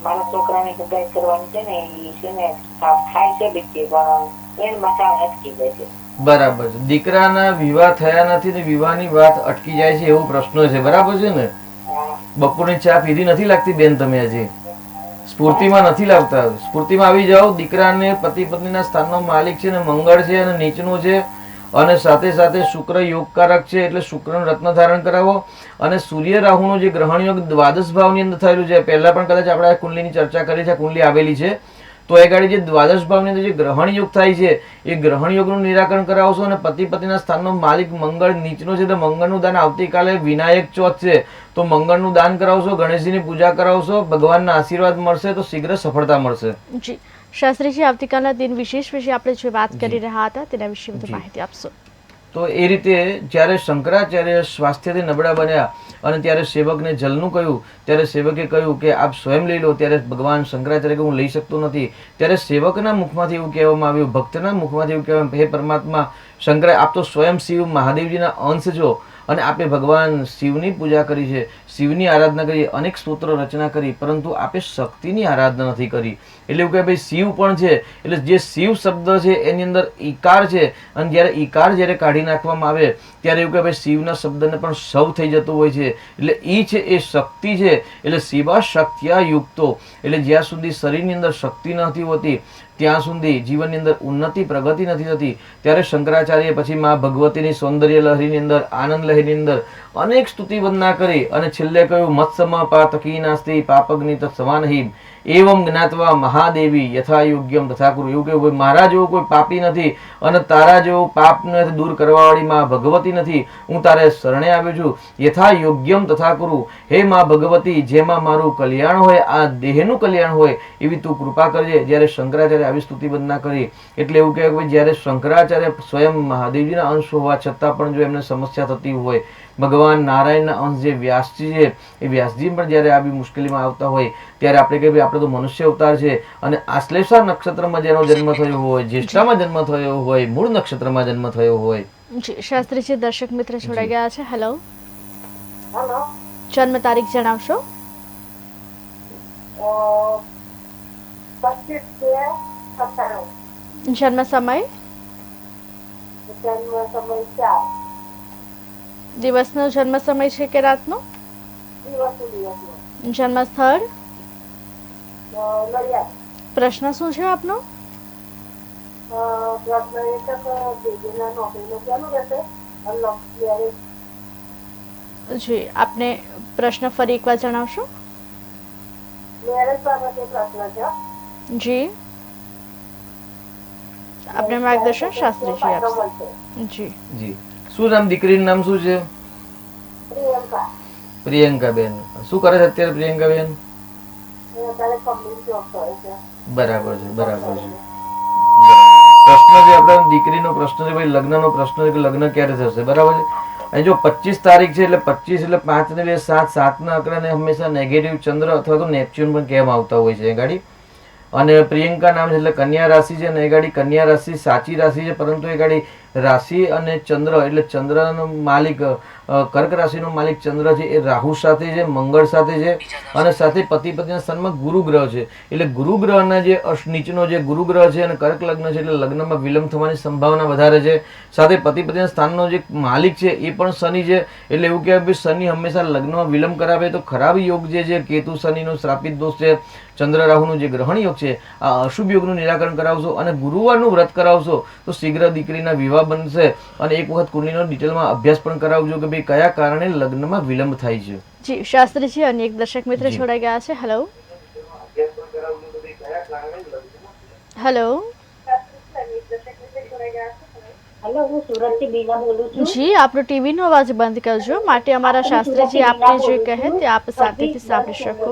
મારા છોકરાને સગાઈ કરવાની છે ને એ છે ને ખાય છે બીજી પણ એને મકાન અટકી જાય છે. બરાબર છે. દીકરાના વિવાહ થયા નથી ને વિવાહની વાત અટકી જાય છે એવો પ્રશ્ન છે, બરાબર છે ને? બપોરની ચા પીધી નથી લાગતી બેન તમે? હજી સ્ફૂર્તિમાં નથી લાવતા. સ્ફૂર્તિમાં આવી જાઓ. દીકરાને પતિ પત્નીના સ્થાનનો માલિક છે ને મંગળ છે અને નીચનું છે, અને સાથે સાથે શુક્ર યોગકારક છે, એટલે શુક્રનું રત્ન ધારણ કરાવો. અને સૂર્ય રાહુનું જે ગ્રહણ યોગ દ્વાદશ ભાવની અંદર થયેલું છે, પહેલા પણ કદાચ આપણે કુંડલીની ચર્ચા કરી છે, કુંડલી આવેલી છે, તો એ ગાડી જે દ્વાદશ ભાવની અંદર જે ગ્રહણ યોગ થાય છે એ ગ્રહણ યોગનું નિરાકરણ કરાવશો. અને પતિ પત્નીના સ્થાનનો માલિક મંગળ નીચનો છે, તો મંગળનું દાન આવતીકાલે વિનાયક ચોથ છે તો મંગળનું દાન કરાવશો, ગણેશજીની પૂજા કરાવશો, ભગવાનના આશીર્વાદ મળશે તો શીઘ્ર સફળતા મળશે. જી, શાસ્ત્રીજી આવતીકાલના દિન વિશેષ વિશે આપણે જે વાત કરી રહ્યા હતા તેના વિશે વધુ માહિતી આપશો. તો એ રીતે જ્યારે શંકરાચાર્ય સ્વાસ્થ્યથી નબળા બન્યા અને ત્યારે સેવકને જલનું કહ્યું, ત્યારે સેવકે કહ્યું કે આપ સ્વયં લઈ લો. ત્યારે ભગવાન શંકરાચાર્ય કે હું લઈ શકતો નથી. ત્યારે સેવકના મુખમાંથી એવું કહેવામાં આવ્યું, ભક્તના મુખમાંથી એવું કહેવામાં, હે પરમાત્મા શંકર, આપ તો સ્વયં શિવ મહાદેવજીના અંશ છો અને આપે ભગવાન શિવની પૂજા કરી છે, શિવની આરાધના કરી, અનેક સ્તોત્ર રચના કરી, પરંતુ આપે શક્તિની આરાધના નથી કરી. એટલે એવું કહે ભાઈ શિવ પણ છે, એટલે જે શિવ શબ્દ છે એની અંદર ઈકાર છે, અને જ્યારે ઈકાર જ્યારે કાઢી નાખવામાં આવે ત્યારે એવું કહે ભાઈ શિવના શબ્દને પણ સૌ થઈ જતું હોય છે. એટલે ઈ છે એ શક્તિ છે. એટલે શિવા શક્ત્યા યુક્તો, એટલે જ્યાં સુધી શરીરની અંદર શક્તિ નથી હોતી ત્યાં સુધી જીવનની અંદર ઉન્નતિ પ્રગતિ નથી થતી. ત્યારે શંકરાચાર્ય પછી મા ભગવતીની સૌંદર્ય લહરીની અંદર, આનંદ લહરીની અંદર અનેક સ્તુતિ વંદના કરી અને છેલ્લે કહ્યું મત્સમા પાતકી નાસ્તિ પાપગ્નિ તત્સમાનહિ એવમ જ્ઞાત્વા મહાદેવી યથા યોગ્યમ તથા કુરુ. એવું કહ્યું મારા જેવો કોઈ પાપી નથી અને તારા જેવો પાપને દૂર કરવાવાળી મા ભગવતી નથી. હું તારે શરણે આવ્યો છું. યથા યોગ્યમ તથા કુરુ. હે મા ભગવતી, જેમાં મારું કલ્યાણ હોય, આ દેહનું કલ્યાણ હોય એવી તું કૃપા કરજે. જ્યારે શંકરાચાર્ય આવી સ્તુતિ વંદના કરી એટલે એવું કહેવાય કે જ્યારે શંકરાચાર્ય સ્વયં મહાદેવજીના અંશ હોવા છતાં પણ જો એમને સમસ્યા થતી હોય, ભગવાન નારાયણના અંશ જે વ્યાસજી છે એ વ્યાસજી પણ જ્યારે આવી મુશ્કેલીમાં આવતા હોય ત્યારે આપણે કહીએ આપણે તો મનુષ્ય અવતાર છે અને આશ્લેષા નક્ષત્રમાં જેનો જન્મ થયો હોય, જ્યેષ્ઠામાં જન્મ થયો હોય, મૂળ નક્ષત્રમાં જન્મ થયો હોય. જી, શાસ્ત્રીજી દર્શક મિત્ર જોડાઈ ગયા છે. હેલો, હેલો, જન્મ તારીખ જણાવશો? 25/97. જન્મ સમય? જન્મ સમય 4 દિવસનો જન્મ સમય છે કે રાતનો? દિવસનો. જન્મ સ્થળ? નડિયાદ. પ્રશ્ન શું છે આપનો? પ્રશ્ન એ છે કે બેબીના નોકરીનું ક્યાંનું રહેશે અને ક્યારે? જી, આપને પ્રશ્ન ફરી એકવાર જણાવશો? મેરેજ બાબતે પ્રશ્ન છે. જી, આપને માર્ગદર્શન શાસ્ત્રીજી આપશે. જી જી. શું નામ દીકરીનું નામ શું છે? પ્રિયંકા. પ્રિયંકાબેન. શું કરે છે અત્યારે પ્રિયંકાબેન? અત્યારે કંપની જોબ કરે છે. બરાબર છે, બરાબર છે. પ્રશ્ન છે આપણે દીકરીનો પ્રશ્ન છે ભાઈ, લગ્નનો પ્રશ્ન છે કે લગ્ન ક્યારે થશે, બરાબર છે. અહીં જો 25 તારીખ છે એટલે 25 એટલે 5 ને 2 7, 7ના આંકડાને હંમેશા નેગેટિવ ચંદ્ર અથવા તો નેપચ્યુન પણ કહેવામાં આવતા હોય છે એ ગાડી. અને પ્રિયંકા નામ છે એટલે કન્યા રાશિ છે અને એ ગાડી કન્યા રાશિ સાચી રાશિ છે, પરંતુ એ ગાડી રાશિ અને ચંદ્ર એટલે ચંદ્રનો માલિક કર્ક રાશિનો માલિક ચંદ્ર છે એ રાહુ સાથે છે, મંગળ સાથે છે અને સાથે પતિ પત્નીના સ્થાનમાં ગુરુ ગ્રહ છે. એટલે ગુરુ ગ્રહના જે નીચનો જે ગુરુ ગ્રહ છે અને કર્ક લગ્ન છે એટલે લગ્નમાં વિલંબ થવાની સંભાવના વધારે છે. સાથે પતિ પત્નીના સ્થાનનો જે માલિક છે એ પણ શનિ છે. એટલે એવું કહેવાય કે શનિ હંમેશા લગ્નમાં વિલંબ કરાવે. તો ખરાબ યોગ જે છે કેતુ શનિનો શ્રાપિત દોષ છે, ચંદ્ર રાહુનું જે ગ્રહણ યોગ છે, આ અશુભ યોગનું નિરાકરણ કરાવશો અને ગુરુવારનું વ્રત કરાવશો તો શીઘ્ર દીકરીના વિવાહ બનશે. અને એક વખત કુંડલીનો ડિટેલમાં અભ્યાસ પણ કરાવજો કે ભાઈ કયા કારણે લગ્નમાં વિલંબ થાય છે. જી શાસ્ત્રીજી, અને એક દર્શક મિત્ર જી. જોડાઈ ગયા છે. હેલો હેલો હેલો, હું સુરતથી બીના બોલું છું. જી, આપણો ટીવી નો અવાજ બંધ કરજો, માટે અમારા શાસ્ત્રીજી આપને જે કહે તે આપ શાંતિથી સાંભળી શકો.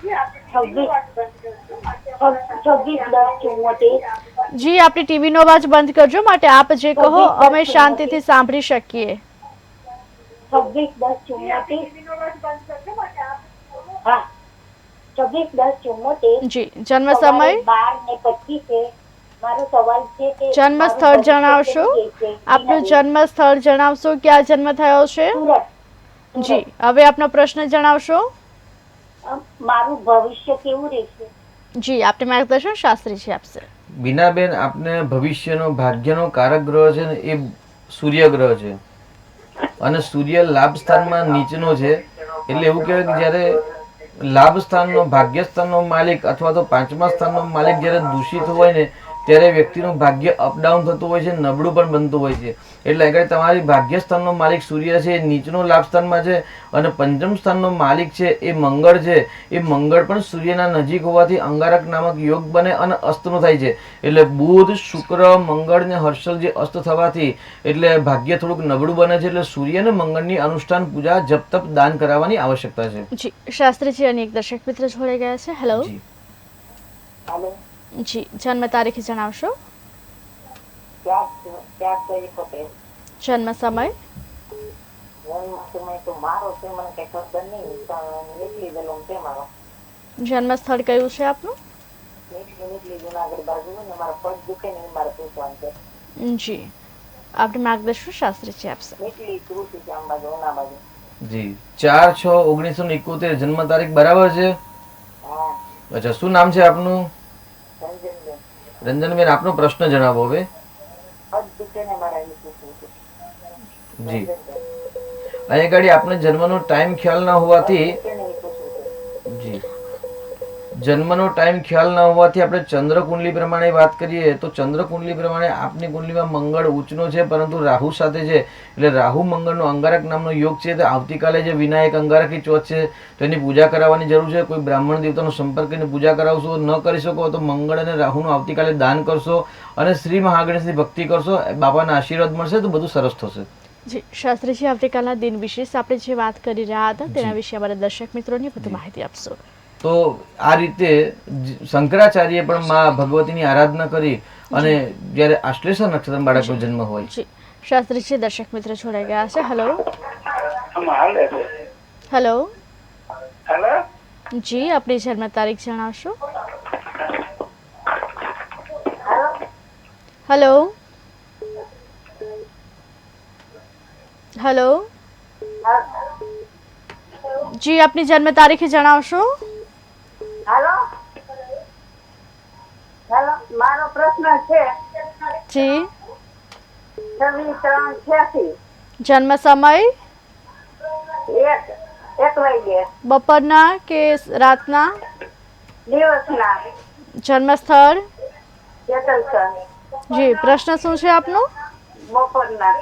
26/10/74. જી, આપની ટીવી નો અવાજ બંધ કરજો, માટે આપ જે કહો અમે શાંતિથી સાંભળી શકીએ. 26/10/74. હા, 26/10/74. જી, જન્મ સમય, 12:25. મારો સવાલ છે કે જન્મ સ્થળ જણાવશો. આપનું જન્મ સ્થળ જણાવશો, ક્યાં જન્મ થયો છે. સુરત. જી, હવે આપનો પ્રશ્ન જણાવશો. મારું ભવિષ્ય કેવું રહેશે? જી, આપને માર્ગદર્શન શાસ્ત્રીજી આપશે. બીનાબેન, આપને ભવિષ્યનો ભાગ્યનો કારક ગ્રહ છે ને એ સૂર્ય ગ્રહ છે અને સૂર્ય લાભ સ્થાનમાં નીચનો છે. એટલે એવું કહેવાય કે જ્યારે લાભ સ્થાનનો ભાગ્ય સ્થાનનો માલિક અથવા તો પાંચમા સ્થાનનો માલિક જ્યારે દૂષિત હોય ને ત્યારે વ્યક્તિનું ભાગ્ય અપડાઉન થતું હોય છે, નબળું પણ બનતું હોય છે. એટલે આગળ તમારી ભાગ્ય સ્થાનનો માલિક સૂર્ય છે એ નીચનો લાભ સ્થાનમાં છે અને પંચમ સ્થાનનો માલિક છે એ મંગળ છે. એ મંગળ પણ સૂર્યના નજીક હોવાથી અંગારક નામક યોગ બને અને અસ્તનો થાય છે. એટલે બુધ, શુક્ર, મંગળ ને હર્ષલ જે અસ્ત થવાથી એટલે ભાગ્ય થોડુંક નબળું બને છે. એટલે સૂર્ય અને મંગળની અનુષ્ઠાન પૂજા જપ તપ દાન કરાવવાની આવશ્યકતા છે. જી શાસ્ત્રીજી, અને એક દર્શક મિત્ર જોડાઈ ગયા છે. હેલો જી. હાલો, જી, જન્મ તારીખ જણાવશો. 4/4/71. જન્મ સમય, સમય તો મારો છે, મને કઈ ખબર નહીં, પણ નીકળી ગયેલો છે મારો. જન્મ સ્થળ કયું છે આપનું. નીકળી જુનાગઢ બાજુ ને મારા પગ દુખે ને એ મારે પૂછવાનું છે. જી, આપને માર્ગદર્શન શાસ્ત્રીજી આપશે. નીકળી કૃષિ છે આમ બાજુ ઉના બાજુ. જી, 4/6/1971 જન્મ તારીખ બરાબર છે. હા, અચ્છા, શું નામ છે આપનું? રંજનબેન. રંજનબેન, આપનો પ્રશ્ન જણાવો હવે. પગ દુખે ને મારા એ પૂછવું છે. જી, અહીંયા ગાડી આપને જન્મનો ટાઈમ ખ્યાલ ન હોવાથી જી જન્મનો ટાઈમ ખ્યાલ ન હોવાથી આપણે ચંદ્ર કુંડલી પ્રમાણે વાત કરીએ તો ચંદ્ર કુંડલી પ્રમાણે આપની કુંડલીમાં મંગળ ઉચ્ચનો છે પરંતુ રાહુ સાથે છે. એટલે રાહુ મંગળનો અંગારક નામનો યોગ છે. તો આવતીકાલે જે વિનાયક અંગારકી ચોથ છે તો એની પૂજા કરાવવાની જરૂર છે. કોઈ બ્રાહ્મણ દેવતાનો સંપર્ક કરીને પૂજા કરાવશો, ન કરી શકો તો મંગળ અને રાહુનું આવતીકાલે દાન કરશો અને શ્રી મહાગણેશની ભક્તિ કરશો, બાપાના આશીર્વાદ મળશે તો બધું સરસ થશે. જી શાસ્ત્રીજી, આવતીકાલના દિન વિશેષ આપણે જે વાત કરી રહ્યા હતા તેના વિશે અમારા દર્શક મિત્રોને વધુ માહિતી આપશો. તો આ રીતે શંકરાચાર્ય પણ માં ભગવતીની આરાધના કરી અને જ્યારે આશ્લેષા નક્ષત્ર બાળકનો જન્મ હોય. જી શાસ્ત્રીજી, દર્શક મિત્ર જોડાઈ ગયા છે. હેલો હેલો હેલો, જી, આપણી જન્મ તારીખ જણાવશો. હેલો હેલો જી, આપની જન્મ તારીખ જણાવશો. હાલો હાલો, મારો પ્રશ્ન છે જી, 26/3/86. જન્મ સમય, 1 વાગે બપોરના કે રાતના, દિવસના, જન્મ સ્થળ. જેતલસર. જી, પ્રશ્ન શું છે આપનો. બપોરના.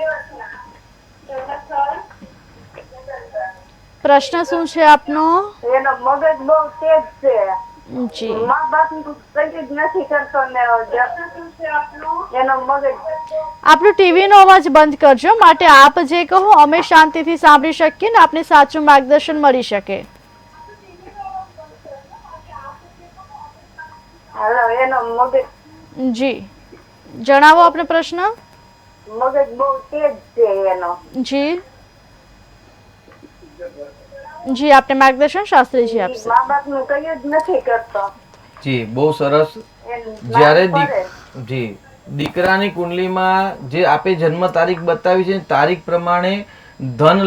પ્રશ્ન શું છે આપનો. એનો મગજ બહુ તેજ છે. જી, મા બાપ કઈ જ નથી કરતો ને એનો મગજ. આપણું ટીવી નો અવાજ બંધ કરજો, માટે આપ જે કહો અમે શાંતિથી સાંભળી શકીએ ને આપને સાચું માર્ગદર્શન મળી શકે. હાલો, એનો મગજ જી, જણાવો આપનો પ્રશ્ન. મગજ બહુ તેજ છે એનો. જી જી, આપને માર્ગદર્શન શાસ્ત્રીજી આપશે. મા બાપ નું કઈ જ નથી કરતો. જી, બહુ સરસ. એમ જ્યારે માનવું પડે. જી દીકરાની કુંડલીમાં જે આપે જન્મ તારીખ બતાવી છે તારીખ પ્રમાણે ધન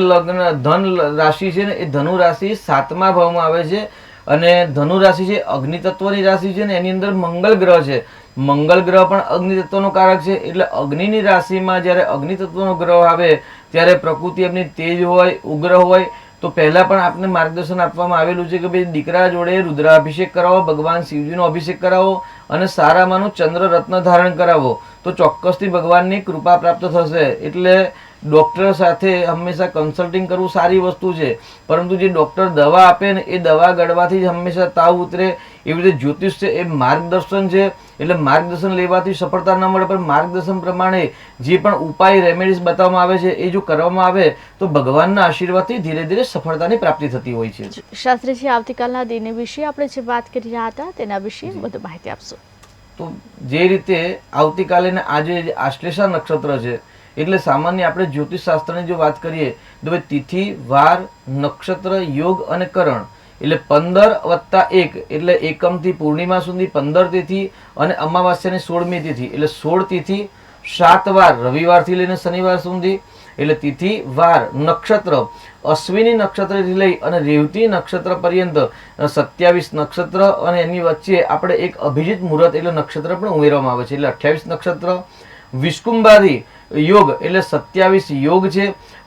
રાશિ છે ને એ ધનુ રાશિ 7મા ભાવમાં આવે છે અને ધનુ રાશિ છે અગ્નિ તત્વની રાશિ છે ને એની અંદર મંગળ ગ્રહ છે. મંગળ ગ્રહ પણ અગ્નિ તત્વનો કારક છે એટલે અગ્નિની રાશિમાં જ્યારે અગ્નિ તત્વનો ગ્રહ આવે ત્યારે પ્રકૃતિ એમની તેજ હોય ઉગ્ર હોય તો પહેલા પણ આપને માર્ગદર્શન આપવામાં આવેલું છે કે ભાઈ દીકરા જોડે રુદ્રાભિષેક કરાવો, ભગવાન શિવજીનો અભિષેક કરાવો અને સારામાંનું ચંદ્ર રત્ન ધારણ કરાવો તો ચોક્કસથી ભગવાનની કૃપા પ્રાપ્ત થશે. એટલે ડૉક્ટર સાથે હંમેશા કન્સલ્ટિંગ કરવું સારી વસ્તુ છે, પરંતુ જે ડૉક્ટર દવા આપે ને એ દવા ગળવાથી જ હંમેશા તાવ ઉતરે. એવી રીતે જ્યોતિષ છે એ માર્ગદર્શન છે, એટલે માર્ગદર્શન લેવાથી સફળતા ન મળે, પણ માર્ગદર્શન પ્રમાણે જે પણ ઉપાય રેમેડીઝ બતાવવામાં આવે છે એ જો કરવામાં આવે તો ભગવાનના આશીર્વાદથી ધીરે ધીરે સફળતાની પ્રાપ્તિ થતી હોય છે. શાસ્ત્રીજી, આવતીકાલના દિન વિશે આપણે જે વાત કરી રહ્યા હતા તેના વિશે વધુ માહિતી આપશો? તો જે રીતે આવતીકાલે ને આજે આશ્લેષા નક્ષત્ર છે એટલે સામાન્ય આપણે જ્યોતિષ શાસ્ત્રની જો વાત કરીએ તો ભાઈ તિથિ, વાર, નક્ષત્ર, યોગ અને કરણ એટલે 15+1 એટલે એકમથી પૂર્ણિમા સુધી 15 તિથિ અને અમાવાસ્યાની 16મી તિથિ એટલે 16 તિથિ, 7 વાર રવિવારથી લઈને શનિવાર સુધી એટલે તિથિ, વાર, નક્ષત્ર અશ્વિની નક્ષત્રથી લઈ અને રેવતી નક્ષત્ર પર્યંત 27 નક્ષત્ર અને એની વચ્ચે આપણે એક અભિજીત મુહૂર્ત એટલે નક્ષત્ર પણ ઉમેરવામાં આવે છે એટલે 28 નક્ષત્ર. વિષ્કુંભારી યોગ એટલે 27 યોગ છે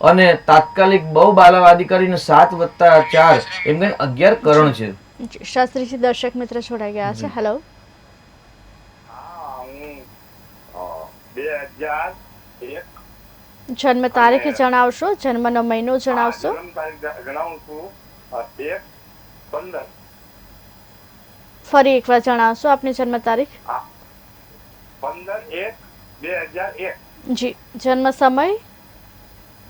અને તાત્કાલિક બહુ બાલાવાધિકારીને 7+4 એમ કરીને 11 કરણ છે. શાસ્ત્રીજી, દર્શક મિત્ર જોડાઈ ગયા છે. હેલો. જન્મ તારીખ જણાવશો? જન્મનો મહિનો જણાવશો? ફરી એકવાર જણાવશો આપની જન્મ તારીખ? 15/1/2001. જી. જન્મ સમય?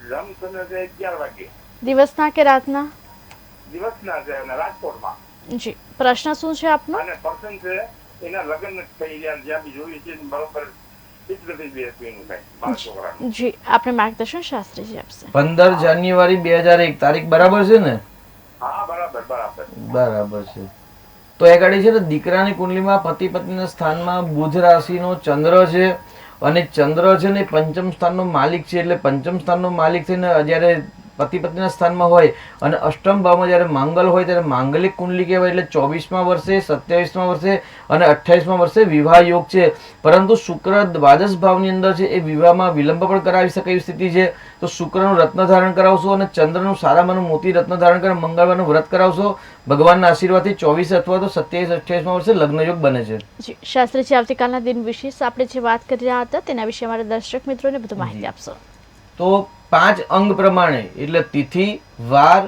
રમસમય 11 વાગે. દિવસના કે રાતના? દિવસના છે અને રાજકોટમાં. જી. પ્રશ્ન શું છે આપનો? અને પર્સન છે એના લગ્ન થઈ ગયા જ્યાં બી જોયું છે બરોબર 15 છોકરાનું. જી. આપણે માર્ગદર્શન શાસ્ત્રીજી આપશે. 15 જાન્યુઆરી 2001 તારીખ બરાબર છે ને? હા, બરાબર બરાબર બરાબર છે. તો એ ગાડી છે ને દીકરાની કુંડલીમાં પતિ પત્નીના સ્થાનમાં બુધ રાશિનો ચંદ્ર છે અને ચંદ્ર છે ને પંચમ સ્થાનનો માલિક છે એટલે પંચમ સ્થાનનો માલિક થઈને જ્યારે પતિ પત્નીના સ્થાનમાં હોય અને અષ્ટમ ભાવમાં જ્યારે માંગલ હોય ત્યારે માંગલિક કુંડલી કહેવાય એટલે 24મા વર્ષે, 27મા વર્ષે અને 28મા વર્ષે વિવાહ યોગ છે. પરંતુ શુક્ર દ્વાદશ ભાવની અંદર છે એ વિવાહમાં વિલંબ પણ કરાવી શકે એવી સ્થિતિ છે. તો શુક્રનું રત્ન ધારણ કરાવશો અને ચંદ્રનું સારામાંનું મોતી રત્ન ધારણ કરી મંગળવારનું વ્રત કરાવશો. ભગવાનના આશીર્વાદથી 24 અથવા તો 27-28મા વર્ષે લગ્ન યોગ બને છે. જી. શાસ્ત્રીજી, આવતીકાલના દિન વિશેષ આપણે જે વાત કરી રહ્યા હતા તેના વિશે અમારા દર્શક મિત્રોને બધું માહિતી આપશો? તો 5 અંગ પ્રમાણે એટલે તિથિ, વાર,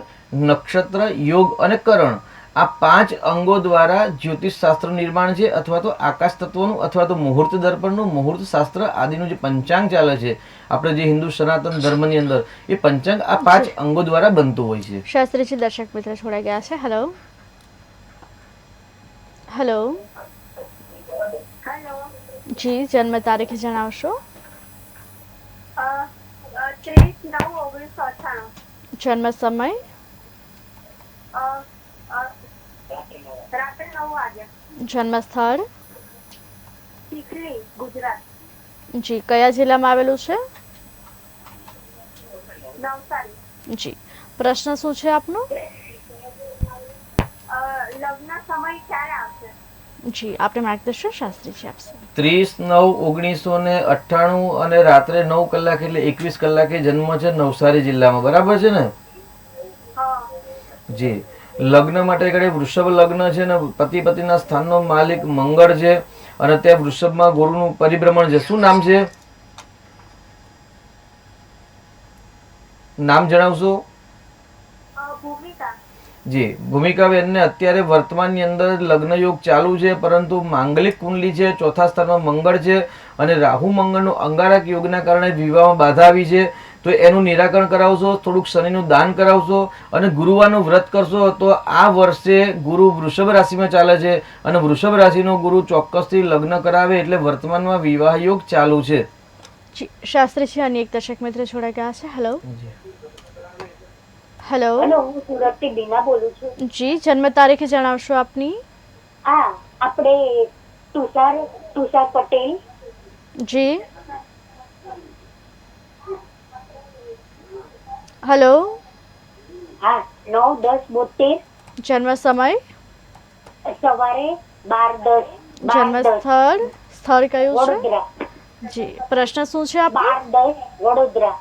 નક્ષત્ર, યોગ અને કરણ આ 5 અંગો દ્વારા જ્યોતિષ શાસ્ત્ર નિર્માણ છે અથવા તો આકાશ તત્વનું અથવા તો મુહૂર્ત દર્પણનું મુહૂર્ત શાસ્ત્ર આદિનું જે પંચાંગ ચાલે છે આપણે જે હિન્દુ સનાતન ધર્મની અંદર એ પંચાંગ આ 5 અંગો દ્વારા બનતું હોય છે. શાસ્ત્રીજી, દર્શક મિત્ર જોડાઈ ગયા છે. હેલો. હેલો. હેલો. જી. જન્મ તારીખ જણાવશો? 30/9/1998. જન્મ સમય? રાત્રે 9 વાગ્યા. જન્મ સ્થળ? ચીખલી, ગુજરાત. જી. કયા જિલ્લામાં આવેલું છે? નવસારી. જી. પ્રશ્ન શું છે આપનો? લગ્ન સમય ક્યારે આવશે? જી. આપણે માર્ગદર્શન શાસ્ત્રીજી આપશે. 30/9/1998 અને રાત્રે 9 કલાક એટલે 21 કલાકે જન્મ છે નવસારી જિલ્લામાં. બરાબર છે ને? હા. જી. લગ્ન માટે ઘડી વૃષભ લગ્ન છે ને પતિ પતિના સ્થાનનો માલિક મંગળ છે અને ત્યાં વૃષભમાં ગુરુનું પરિભ્રમણ છે. શું નામ છે? નામ જણાવશો? ભૂમિકા. જી. ભૂમિકાબેનને અત્યારે વર્તમાનની અંદર લગ્ન યોગ ચાલુ છે પરંતુ માંગલિક કુંડલી છે, ચોથા સ્થાનમાં મંગળ છે અને રાહુ મંગળનું અંગારક યોગના કારણે વિવાહમાં બાધા આવી છે. તો એનું નિરાકરણ કરાવશો, થોડુંક શનિનું દાન કરાવશો અને ગુરુવારનું વ્રત કરશો તો આ વર્ષે ગુરુ વૃષભ રાશિમાં ચાલે છે અને વૃષભ રાશિનો ગુરુ ચોક્કસથી લગ્ન કરાવે એટલે વર્તમાનમાં વિવાહ યોગ ચાલુ છે. જી. શાસ્ત્રીજી, અન્ય એક દર્શક મિત્ર જોડાઈ ગયા છે. હેલો. હેલો. હેલો, હું સુરતથી બીના બોલું છું. જી. જન્મ તારીખ જણાવશો આપની? આપણે તુષાર પટેલ. જી હલો, હા 9-10-72 જન્મ સમય, સવારે 12-10 જન્મ 12-10 સ્થળ, સ્થળ કયું છે? વડોદરા જી, પ્રશ્ન શું છે આપનો? 12-10 વડોદરા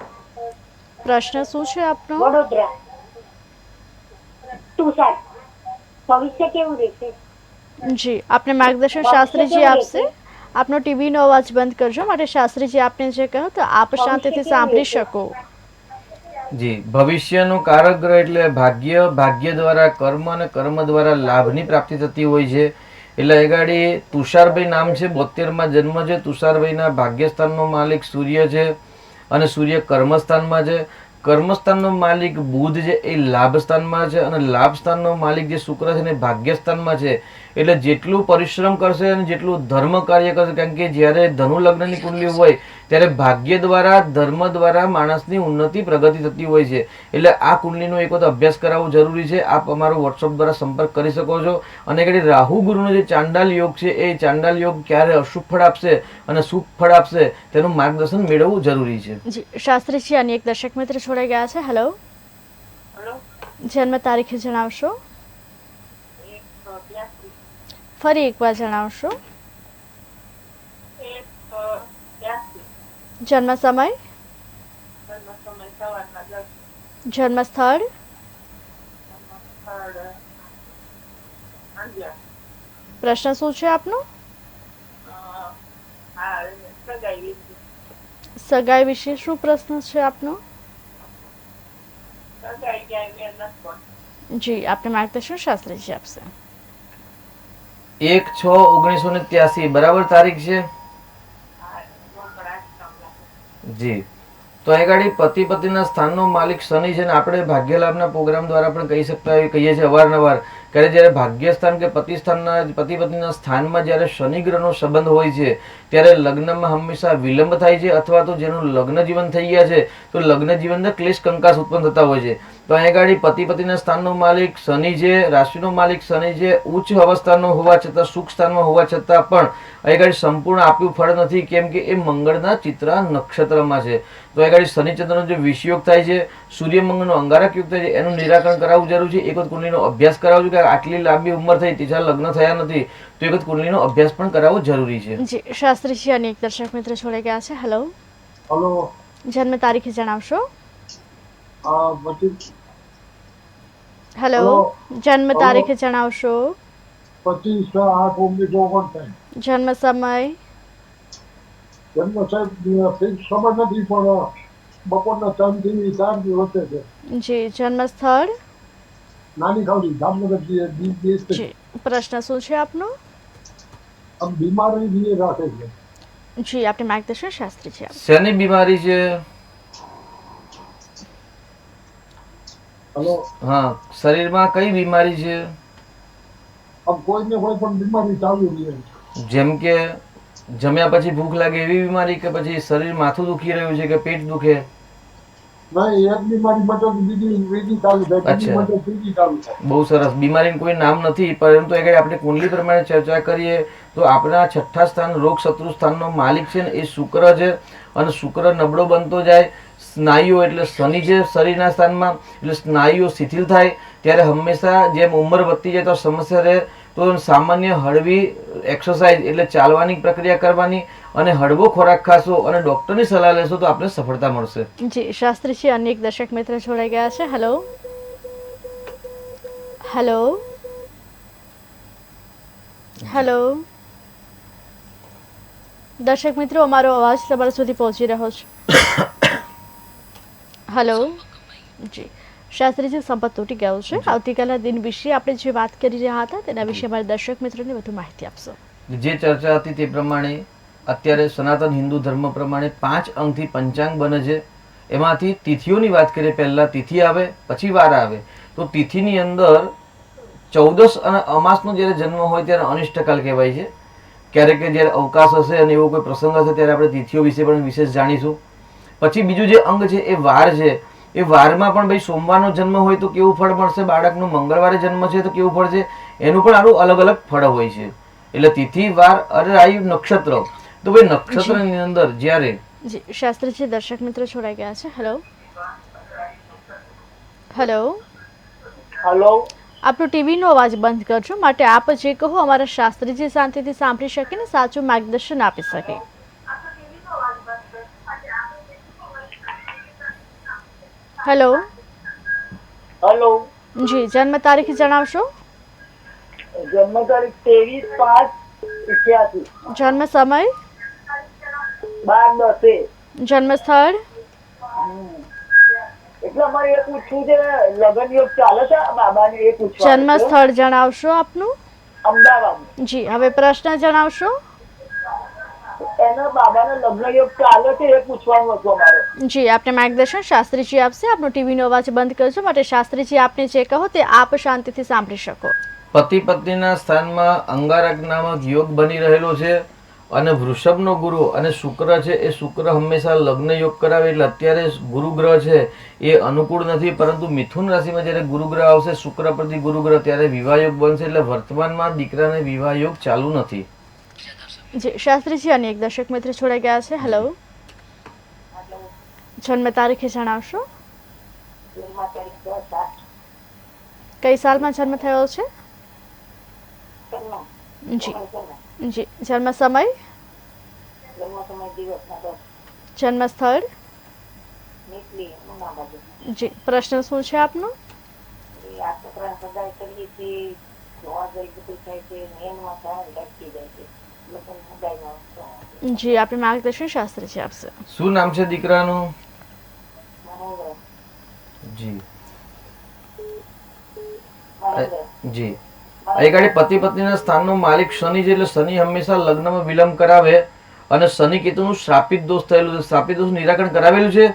પ્રશ્ન શું છે આપનો? વડોદરા તુષાર ભવિષ્ય કેવું રહેશે? જી, આપને માર્ગદર્શન ભવિષ્ય શાસ્ત્રીજી કેવું આપશે. રહેશે? આપનો ટીવીનો અવાજ બંધ કરજો, માટે શાસ્ત્રીજી આપને જે કહ્યું તો આપ ભવિષ્ય શાંતિથી કેવું સાંભળી રહેશે? શકો. જી, ભવિષ્યનું કારક ગ્રહ એટલે ભાગ્ય, ભાગ્ય દ્વારા કર્મ અને કર્મ દ્વારા લાભની પ્રાપ્તિ થતી હોય છે. એટલે એ ગાડી તુષારભાઈ નામ છે, 72માં જન્મ છે. તુષારભાઈના ભાગ્યસ્થાનનો માલિક સૂર્ય છે અને સૂર્ય કર્મસ્થાનમાં છે. કર્મસ્થાનનો માલિક બુધ છે, એ લાભસ્થાનમાં છે, અને લાભસ્થાનનો માલિક જે શુક્ર છે ને ભાગ્યસ્થાનમાં છે. એટલે જેટલું પરિશ્રમ કરશે અને જેટલું ધર્મ કાર્ય કરશે, કારણ કે જ્યારે ધનુ લગ્નની કુંડલી હોય ત્યારે ભાગ્ય દ્વારા ધર્મ દ્વારા માણસની ઉન્નતિ પ્રગતિ થતી હોય છે. એટલે આ કુંડલીનો એક વખત અભ્યાસ કરાવવો જરૂરી છે. આપ અમારો વોટ્સઅપ દ્વારા સંપર્ક કરી શકો છો. અને કે રાહુ ગુરુનો જે ચાંડાલ યોગ છે, એ ચાંડાલ યોગ ક્યારે અશુભ ફળ આપશે અને શુભ ફળ આપશે તેનું માર્ગદર્શન મેળવવું જરૂરી છે. જી, શાસ્ત્રીજી અને એક દર્શક મિત્ર જોડાઈ ગયા છે. હેલો, જન્મ તારીખ જણાવશો? ફરી એકવાર જણાવશો? જન્મ સમય, જન્મ સ્થળ, પ્રશ્ન શું છે આપનો? સગાઈ વિશે શું પ્રશ્ન છે આપનો? જી, આપને માર્ગદર્શન શાસ્ત્રીજી આપશે. 1/6/1983 બરાબર તારીખ છે? જી. તો અહીં ગાડી પતિ પતિના સ્થાનનો માલિક શનિ છે, ને આપણે ભાગ્યલાભના પ્રોગ્રામ દ્વારા પણ કહી શકતા હોય, કહીએ છીએ અવારનવાર, ત્યારે જ્યારે ભાગ્યસ્થાન કે પતિ પતિના સ્થાનમાં જ્યારે શનિ ગ્રહનો સંબંધ હોય છે ત્યારે લગ્નમાં હંમેશા વિલંબ થાય છે, અથવા તો જેનું લગ્ન જીવન થઈ ગયા છે તો લગ્ન જીવનના ક્લેશ કંકાસ ઉત્પન્ન થતા હોય છે. તો અહીં ગાડી પતિના સ્થાનનો માલિક શનિ છે, રાશિનો માલિક શનિ છે, ઉચ્ચ અવસ્થાનો હોવા છતાં, સુખ સ્થાનમાં હોવા છતાં પણ અહીં ગાડી સંપૂર્ણ આપ્યું ફળ નથી, કેમ કે એ મંગળના ચિત્રા નક્ષત્રમાં છે. તો અહીં ગાડી શનિચંદ્રનો જે વિષયોગ થાય છે, સૂર્યમંગળનો અંગારક યુગ થાય છે, એનું નિરાકરણ કરાવવું જરૂરી છે. એક વખત કુંડલીનો અભ્યાસ કરાવજો, કે આટલી લાંબી ઉંમર થઈ તેછા લગ્ન થયા નથી, તો એક વખત કુંડલીનો અભ્યાસ પણ કરાવવો જરૂરી છે. જી, શાસ્ત્રીજી અને એક દર્શક મિત્ર જોડાઈ ગયા છે. હેલો, હલો, જન્મ તારીખ જણાવશો? પછી હેલો, હલો. જન્મ હલો. તારીખ જણાવશો? 25/8/1949. જન્મ સમય, જન્મ સાહેબ ફિક્સ ખબર નથી, પણ બપોરના 3 થી 4 ની વચ્ચે છે. જી, જન્મ સ્થળ, નાની ખાવડી જામનગર જી, પ્રશ્ન શું છે આપનો? આમ બીમારી બી રાખે છે. જી, આપને માર્ગદર્શન શાસ્ત્રીજી આપશે. શેની બીમારી છે? હલો, હા, શરીરમાં કઈ બીમારી છે? આમ કોઈને કોઈ પણ બીમારી ચાલુ રહે. જેમ કે જમ્યા પછી ભૂખ લાગે એવી બીમારી, કે પછી શરીર માથું દુખી રહ્યું છે, કે પેટ દુખે? નહીં, એક બીમારી માટે બીજી ચાલુ થાય, બીજી અચ્છા. માટે ત્રીજી ચાલુ થાય. બહુ સરસ. બીમારીનું કોઈ નામ નથી, પરંતુ એ આપણે કુંડલી પ્રમાણે ચર્ચા કરીએ તો આપણા છઠ્ઠા સ્થાન રોગ શત્રુ સ્થાનનો માલિક છે ને એ શુક્ર છે, અને શુક્ર નબળો બનતો જાય. સ્નાયુઓ એટલે શનિ છે શરીરના સ્થાનમાં, એટલે સ્નાયુઓ શિથિલ થાય ત્યારે હંમેશા જેમ ઉંમર વધતી જાય તો સમસ્યા રહે. તો સામાન્ય હળવી એક્સરસાઇઝ એટલે ચાલવાની પ્રક્રિયા કરવાની, અને હળવો ખોરાક ખાશો અને ડૉક્ટરની સલાહ લેશો તો આપણે સફળતા મળશે. જી, શાસ્ત્રીજી અનેક દર્શક મિત્ર જોડાઈ ગયા છે. હેલો, હેલો, હેલો, દર્શક મિત્રો, અમારો અવાજ તમારા સુધી પહોંચી રહ્યો છે? હેલો, જી, શાસ્ત્રીજી સંપર્ક તૂટી ગયો છે. આવતીકાલના દિન વિશે આપણે જે વાત કરી રહ્યા હતા તેના વિશે અમારા દર્શક મિત્રોને વધુ માહિતી આપશો. જે ચર્ચા હતી તે પ્રમાણે અત્યારે સનાતન હિન્દુ ધર્મ પ્રમાણે 5 અંકથી પંચાંગ બને છે. એમાંથી તિથિઓની વાત કરીએ, પહેલા તિથિ આવે પછી વાર આવે. તો તિથિની અંદર 14 અને અમાસનો જ્યારે જન્મ હોય ત્યારે અનિષ્ટકાલ કહેવાય છે. ક્યારેક જ્યારે અવકાશ હશે અને એવો કોઈ પ્રસંગ હશે ત્યારે આપણે તિથિઓ વિશે પણ વિશેષ જાણીશું. પછી બીજું જે અંગ છે એ વાર છે. એ વારમાં પણ ભાઈ સોમવારનો જન્મ હોય તો કેવું ફળ મળશે, બાળકનો મંગળવારે જન્મ છે તો કેવું ફળ છે, એનું પણ આનું અલગ અલગ ફળ હોય છે. એટલે તિથિ, વાર અને આયુ નક્ષત્ર તો ભાઈ નક્ષત્રની અંદર જ્યારે જી શાસ્ત્રીજી દર્શક મિત્રો જોડાઈ ગયા છે. Hello hello, hello. આપનો ટીવીનો અવાજ બંધ કરજો, માટે આપ જે કહો અમારા શાસ્ત્રીજી શાંતિથી સાંભળી શકે ને સાચું માર્ગદર્શન આપી શકે. Hello hello. જી, જન્મ તારીખ જણાવશો? જન્મ તારીખ 23/5/88. જન્મ સમય, 12:10. જન્મ સ્થળ, એટલે અમારે એ પૂછવું છે, લગ્ન યોગ ચાલે છે આ બાબાને, એ પૂછવાનું જન્મ છે. સ્થળ જણાવશો આપનું? અમદાવાદ. જી, હવે પ્રશ્ન જણાવશો? એના બાબાનો લગ્ન યોગ ચાલે છે એ પૂછવાનું હતું અમારે. જી, આપને માર્ગદર્શન શાસ્ત્રીજી આપશે. આપનો ટીવીનો અવાજ બંધ કરજો, માટે શાસ્ત્રીજી આપને જે કહો તે આપ શાંતિથી સાંભળી શકો. પતિ પત્નીના સ્થાનમાં અંગારક નામક યોગ બની રહેલો છે અને વૃષભનો ગુરુ અને શુક્ર છે એ શુક્ર હંમેશા લગ્ન યોગ કરાવે. એટલે અત્યારે ગુરુ ગ્રહ છે એ અનુકૂળ નથી, પરંતુ મિથુન રાશિમાં જ્યારે ગુરુ ગ્રહ આવશે, શુક્ર પ્રતિ ગુરુ ગ્રહ, ત્યારે વિવાહ યોગ બનશે. એટલે વર્તમાનમાં દીકરાને વિવાહ યોગ ચાલુ નથી. જી શાસ્ત્રીજી, અને એક દર્શક મિત્ર જોડાઈ ગયા છે. હેલો, જન્મ તારીખે જણાવશો? કઈ સાલમાં જન્મ થયો છે? જી જી, જન્મ સમય, જન્મ સ્થળ, જી પ્રશ્ન શું છે આપનો? જી, આપણે માર્ગદર્શન શાસ્ત્રીજી આપશે. શું નામ છે દીકરાનું? જી જી, અહીં ગાડી પતિ પત્નીના સ્થાનનો માલિક શનિ છે, એટલે શનિ હંમેશા લગ્નમાં વિલંબ કરાવે અને શનિ કેતુનું શ્રાપિત દોષ થયેલું છે. શ્રાપિત દોષ નિરાકરણ કરાવેલું છે?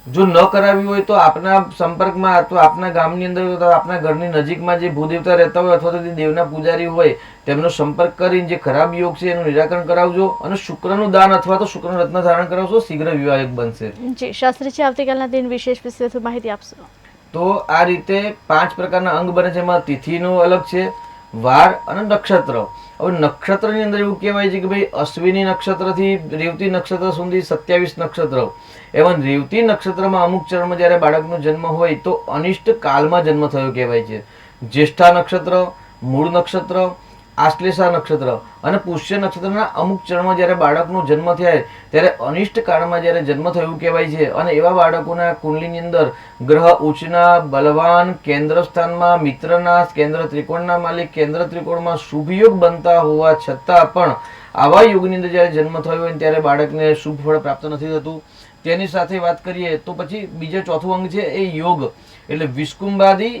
જો ન કરાવ્યું હોય તો આપના સંપર્કમાં અથવા આપના ગામની અંદર અથવા આપના ઘરની નજીકમાં જે ભૂદેવતા રહેતા હોય અથવા તો જે દેવના પૂજારી હોય તેમનો સંપર્ક કરીને જે ખરાબ યોગ છે એનું નિરાકરણ કરાવજો અને શુક્રનું દાન અથવા તો શુક્રનું રત્ન ધારણ કરાવશો, શીઘ્ર વિવાહ યોગ બનશે. જી શાસ્ત્રીજી, આવતીકાલના દિન વિશેષ વિશે વધુ માહિતી આપશો? તો આ રીતે 5 પ્રકારના અંગ બને છે. એમાં તિથિનો અલગ છે, વાર અને નક્ષત્ર. હવે નક્ષત્રની અંદર એવું કહેવાય છે કે ભાઈ અશ્વિની નક્ષત્રથી રેવતી નક્ષત્ર સુધી 27 નક્ષત્ર. એમાં રેવતી નક્ષત્રમાં અમુક ચરણમાં જ્યારે બાળકનો જન્મ હોય તો અનિષ્ટ કાળમાં જન્મ થયો કહેવાય છે. જ્યેષ્ઠા નક્ષત્ર, મૂળ નક્ષત્ર, આશ્લેષા નક્ષત્ર અને પુષ્ય નક્ષત્રના અમુક ચરણમાં જ્યારે બાળકનો જન્મ થાય ત્યારે અનિષ્ટ કાળમાં જ્યારે જન્મ થયો એવું કહેવાય છે. અને એવા બાળકોના કુંડલીની અંદર ગ્રહ ઉચ્ચના, બલવાન, કેન્દ્ર સ્થાનમાં, મિત્રનાશ, કેન્દ્ર ત્રિકોણના માલિક, કેન્દ્ર ત્રિકોણમાં શુભ યોગ બનતા હોવા છતાં પણ આવા યોગની અંદર જ્યારે જન્મ થયો હોય ત્યારે બાળકને શુભ ફળ પ્રાપ્ત નથી થતું. તેની સાથે વાત કરીએ તો પછી બીજો ચોથું અંગ છે એ યોગ, એટલે વિષ્કુંભાદી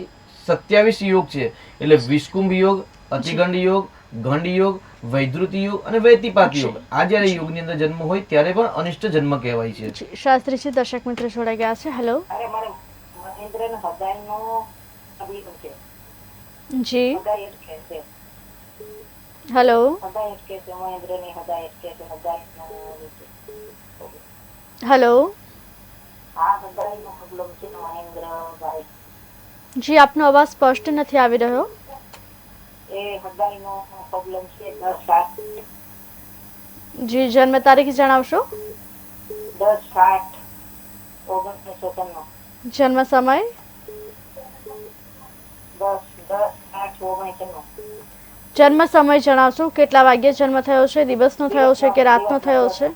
27 યોગ છે. એટલે વિષ્કુંભ યોગ, અતિગંડ યોગ, ગંડ યોગ, વૈદ્રુતિ યોગ અને વૈતિપાત યોગ. આ જ્યારે યોગની અંદર જન્મ હોય ત્યારે પણ અનિષ્ટ જન્મ કહેવાય છે. જી શાસ્ત્રીજી, દર્શક મિત્ર જોડાઈ ગયા છે. હેલો જી, હેલો હેલો, જી આપનો અવાજ સ્પષ્ટ નથી આવી રહ્યો. જી, જન્મ તારીખ જણાવશો? 10/7/1993. જન્મ સમય, 10/10/8/1993. જન્મ સમય જણાવશો? કેટલા વાગ્યે જન્મ થયો છે? દિવસનો થયો છે કે રાતનો થયો છે?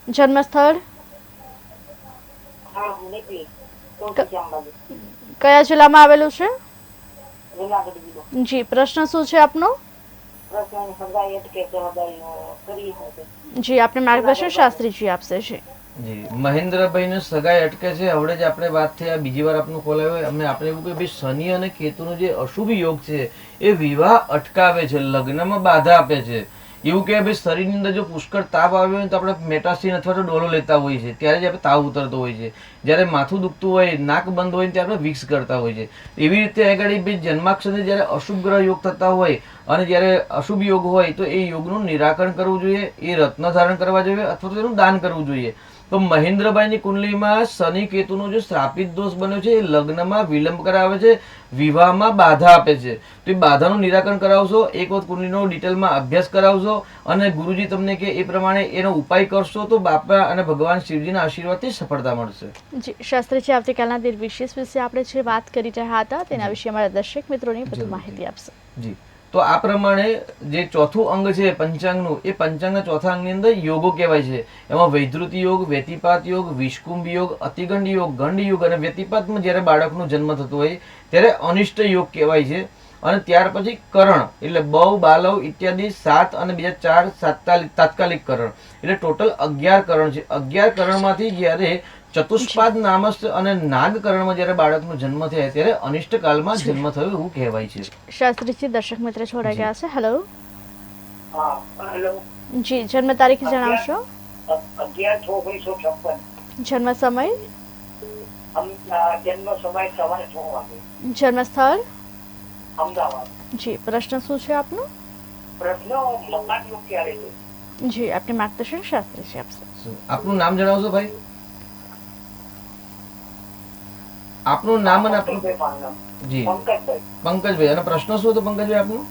જન્મ સ્થળ, કયા જિલ્લામાં આવેલું છે? જી, પ્રશ્ન શું છે આપનો? જી, આપણે માર્ગદર્શન શાસ્ત્રીજી આપશે. જી જી, મહેન્દ્રભાઈને સગાઈ અટકે છે. હવે જ આપણે વાત થઈ, આ બીજી વાર આપનું કોલ આવ્યો. અમને આપણે એવું કહ્યું ભાઈ શનિ અને કેતુનો જે અશુભ યોગ છે એ વિવાહ અટકાવે છે, લગ્નમાં બાધા આપે છે. એવું કે ભાઈ શરીરની અંદર જો પુષ્કળ તાપ આવ્યો હોય તો આપણે મેટાસ્ટીન અથવા તો ડોલો લેતા હોઈએ છીએ, ત્યારે જ આપણે તાવ ઉતરતો હોય છે. જ્યારે માથું દુખતું હોય, નાક બંધ હોય ત્યારે આપણે વિક્સ કરતા હોય છે. એવી રીતે આગળ ભાઈ જન્માક્ષરે જ્યારે અશુભ ગ્રહ યોગ થતા હોય અને જ્યારે અશુભ યોગ હોય તો એ યોગનું નિરાકરણ કરવું જોઈએ, એ રત્ન ધારણ કરવા જોઈએ અથવા તો એનું દાન કરવું જોઈએ. તો મહેન્દ્રભાઈની કુંડલીમાં શનિ કેતુનો જે શ્રાપિત દોષ બન્યો છે એ લગ્નમાં વિલંબ કરાવે છે, વિવાહમાં બાધા આપે છે. તો એ બાધાનું નિરાકરણ કરાવશો, એક વખત કુંડલીનો ડિટેલમાં અભ્યાસ કરાવશો અને ગુરુજી તમને કે એ પ્રમાણે એનો ઉપાય કરશો તો બાપા અને ભગવાન શિવજીના આશીર્વાદથી સફળતા મળશે. જી શાસ્ત્રીજી, આવતીકાલના દિન વિશેષ વિશે આપણે જે વાત કરી રહ્યા હતા તેના વિશે અમારા દર્શક મિત્રોને વધુ માહિતી આપશે. જી, તો આ પ્રમાણે જે ચોથું અંગ છે પંચાંગનું, એ પંચાંગના ચોથા અંગની અંદર યોગો કહેવાય છે. એમાં વૈધૃતિ યોગ, વ્યતિપાત યોગ, વિષકુંભ યોગ, અતિગંડ યોગ, ગંડ યોગ અને વ્યતિપાતમાં જ્યારે બાળકનો જન્મ થતો હોય ત્યારે અનિષ્ટ યોગ કહેવાય છે. અને ત્યાર પછી કરણ એટલે બવ, બાલવ ઇત્યાદિ 7 અને બીજા 4 તાત્કાલિક કરણ એટલે ટોટલ 11 કરણ છે. 11 કરણમાંથી જ્યારે ચતુષ્પાદ નામસ્થ અને નાગ કરણમાં જ્યારે બાળકનો જન્મ થાય ત્યારે અનિષ્ટ કાળમાં જન્મ થયો એવું કહેવાય છે. શાસ્ત્રીજી, દર્શક મિત્ર જોડાઈ ગયા છે. હેલો. હા હેલો. જી, જન્મ તારીખ જણાવશો? 11/6/1956. જન્મ સમય? જન્મ સમય સવારે 6 વાગે. જન્મ સ્થળ? અમદાવાદ. જી, પ્રશ્ન શું છે આપનો? પ્રશ્ન મકાન યોગ ક્યારે છે? જી, આપને માર્ગદર્શન શાસ્ત્રીજી આપશે. આપનું નામ જણાવશો ભાઈ? આપનું નામ અને આપનું જી પંકજભાઈ. પંકજભાઈ. અને પ્રશ્ન શું હતો પંકજભાઈ આપનું?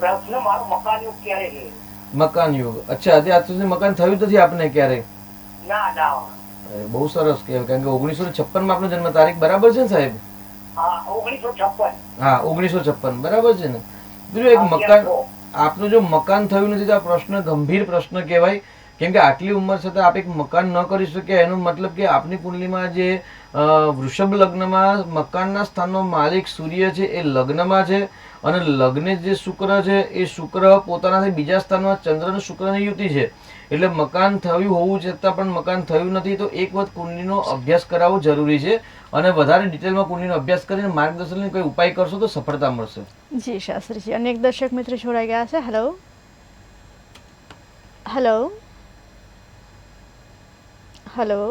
પ્રશ્ન મારો મકાન યોગ ક્યારે છે? મકાન યોગ. અચ્છા, આજ સુધી મકાન થયું નથી આપને ક્યારે? ના ના. બહુ સરસ કહેવાય, કારણ કે 1956 માં આપનો જન્મ તારીખ બરાબર છે ને સાહેબ? હા 1956. હા 1956 બરાબર છે ને. બીજું એક મકાન, આપનું જો મકાન થયું નથી તો આ પ્રશ્ન ગંભીર પ્રશ્ન કહેવાય. કેમ કે આટલી ઉંમર છતાં આપ એક મકાન ન કરી શક્યા એનો મતલબ કે આપની કુંડલીમાં જે વૃષભ લગ્નમાં મકાનના સ્થાનનો માલિક સૂર્ય છે એ લગ્નમાં છે અને લગ્ને જે શુક્ર છે એ શુક્ર પોતાનાથી બીજા સ્થાનમાં ચંદ્ર અને શુક્રની યુતિ છે. એટલે મકાન થયું હોવું છતાં પણ મકાન થયું નથી તો એક વખત કુંડલીનો અભ્યાસ કરાવવો જરૂરી છે અને વધારે ડિટેલમાં કુંડલીનો અભ્યાસ કરીને માર્ગદર્શન કોઈ ઉપાય કરશો તો સફળતા મળશે. જી શાસ્ત્રીજી, અનેક દર્શક મિત્ર જોડાઈ ગયા છે. હેલો. હેલો. હેલો.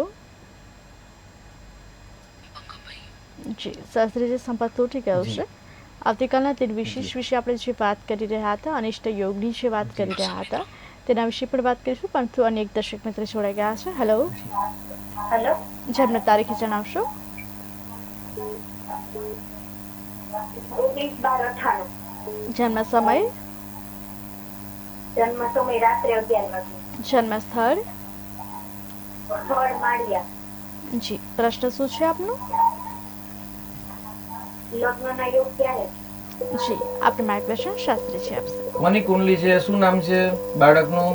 જી શાસ્ત્રીજી, સંપર્ક તૂટી ગયો છે. આવતીકાલના દિન વિશેષ વિશે આપણે જે વાત કરી રહ્યા હતા, અનિષ્ટ યોગની જે વાત કરી રહ્યા હતા તેના વિશે પણ વાત કરીશું, પરંતુ અનેક દર્શક મિત્ર જોડાઈ ગયા છે. હેલો. હેલો. જન્મ તારીખ જણાવશો? 19/12/98. જન્મ સમય? જન્મ સમય રાત્રે 11 વાગે. જન્મ સ્થળ? સ્થળ માળિયા. જી, પ્રશ્ન શું છે આપનો? લગ્નના યોગ ક્યારે? જી, આપણે માર્ગદર્શન શાસ્ત્રીજી આપશે. કોની કુંડલી છે, શું નામ છે બાળકનું?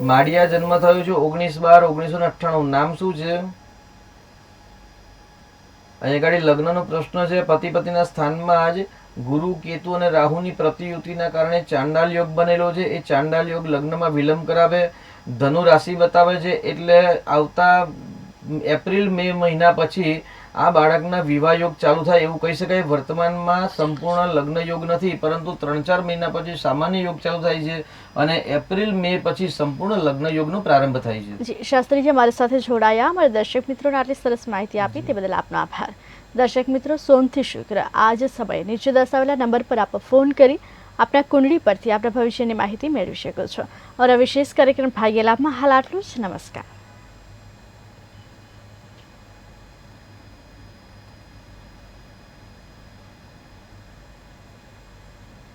માળિયા જન્મ થયો છે 19/12/1998. નામ શું છે? અહીંયા આગળ લગ્નનો પ્રશ્ન છે. પતિ પતિના સ્થાનમાં જ ગુરુ, કેતુ અને રાહુની પ્રતિયુતિના કારણે ચાંડાલ યોગ બનેલો છે. એ ચાંડાલ યોગ લગ્નમાં વિલંબ કરાવે, ધનુ રાશિ બતાવે છે. એટલે આવતા એપ્રિલ મે મહિના પછી આ બાળકના વિવાહ યોગ ચાલુ થાય એવું કહી શકાય. વર્તમાનમાં સંપૂર્ણ લગ્ન યોગ નથી, પરંતુ 3-4 મહિના પછી સામાન્ય યોગ ચાલુ થાય છે અને એપ્રિલ મે પછી સંપૂર્ણ લગ્ન યોગનો પ્રારંભ થાય છે. જી શાસ્ત્રીજી, અમારી સાથે જોડાયા, અમારા દર્શક મિત્રોને આટલી સરસ માહિતી આપી તે બદલ આપનો આભાર. દર્શક મિત્રો, સોમથી શુક્ર આ જ સમયે નીચે દર્શાવેલા નંબર પર આપ ફોન કરી આપના કુંડળી પરથી આપના ભવિષ્યની માહિતી મેળવી શકો છો. અમારા વિશેષ કાર્યક્રમ ભાગ્ય લાભમાં હાલ આટલું જ. નમસ્કાર.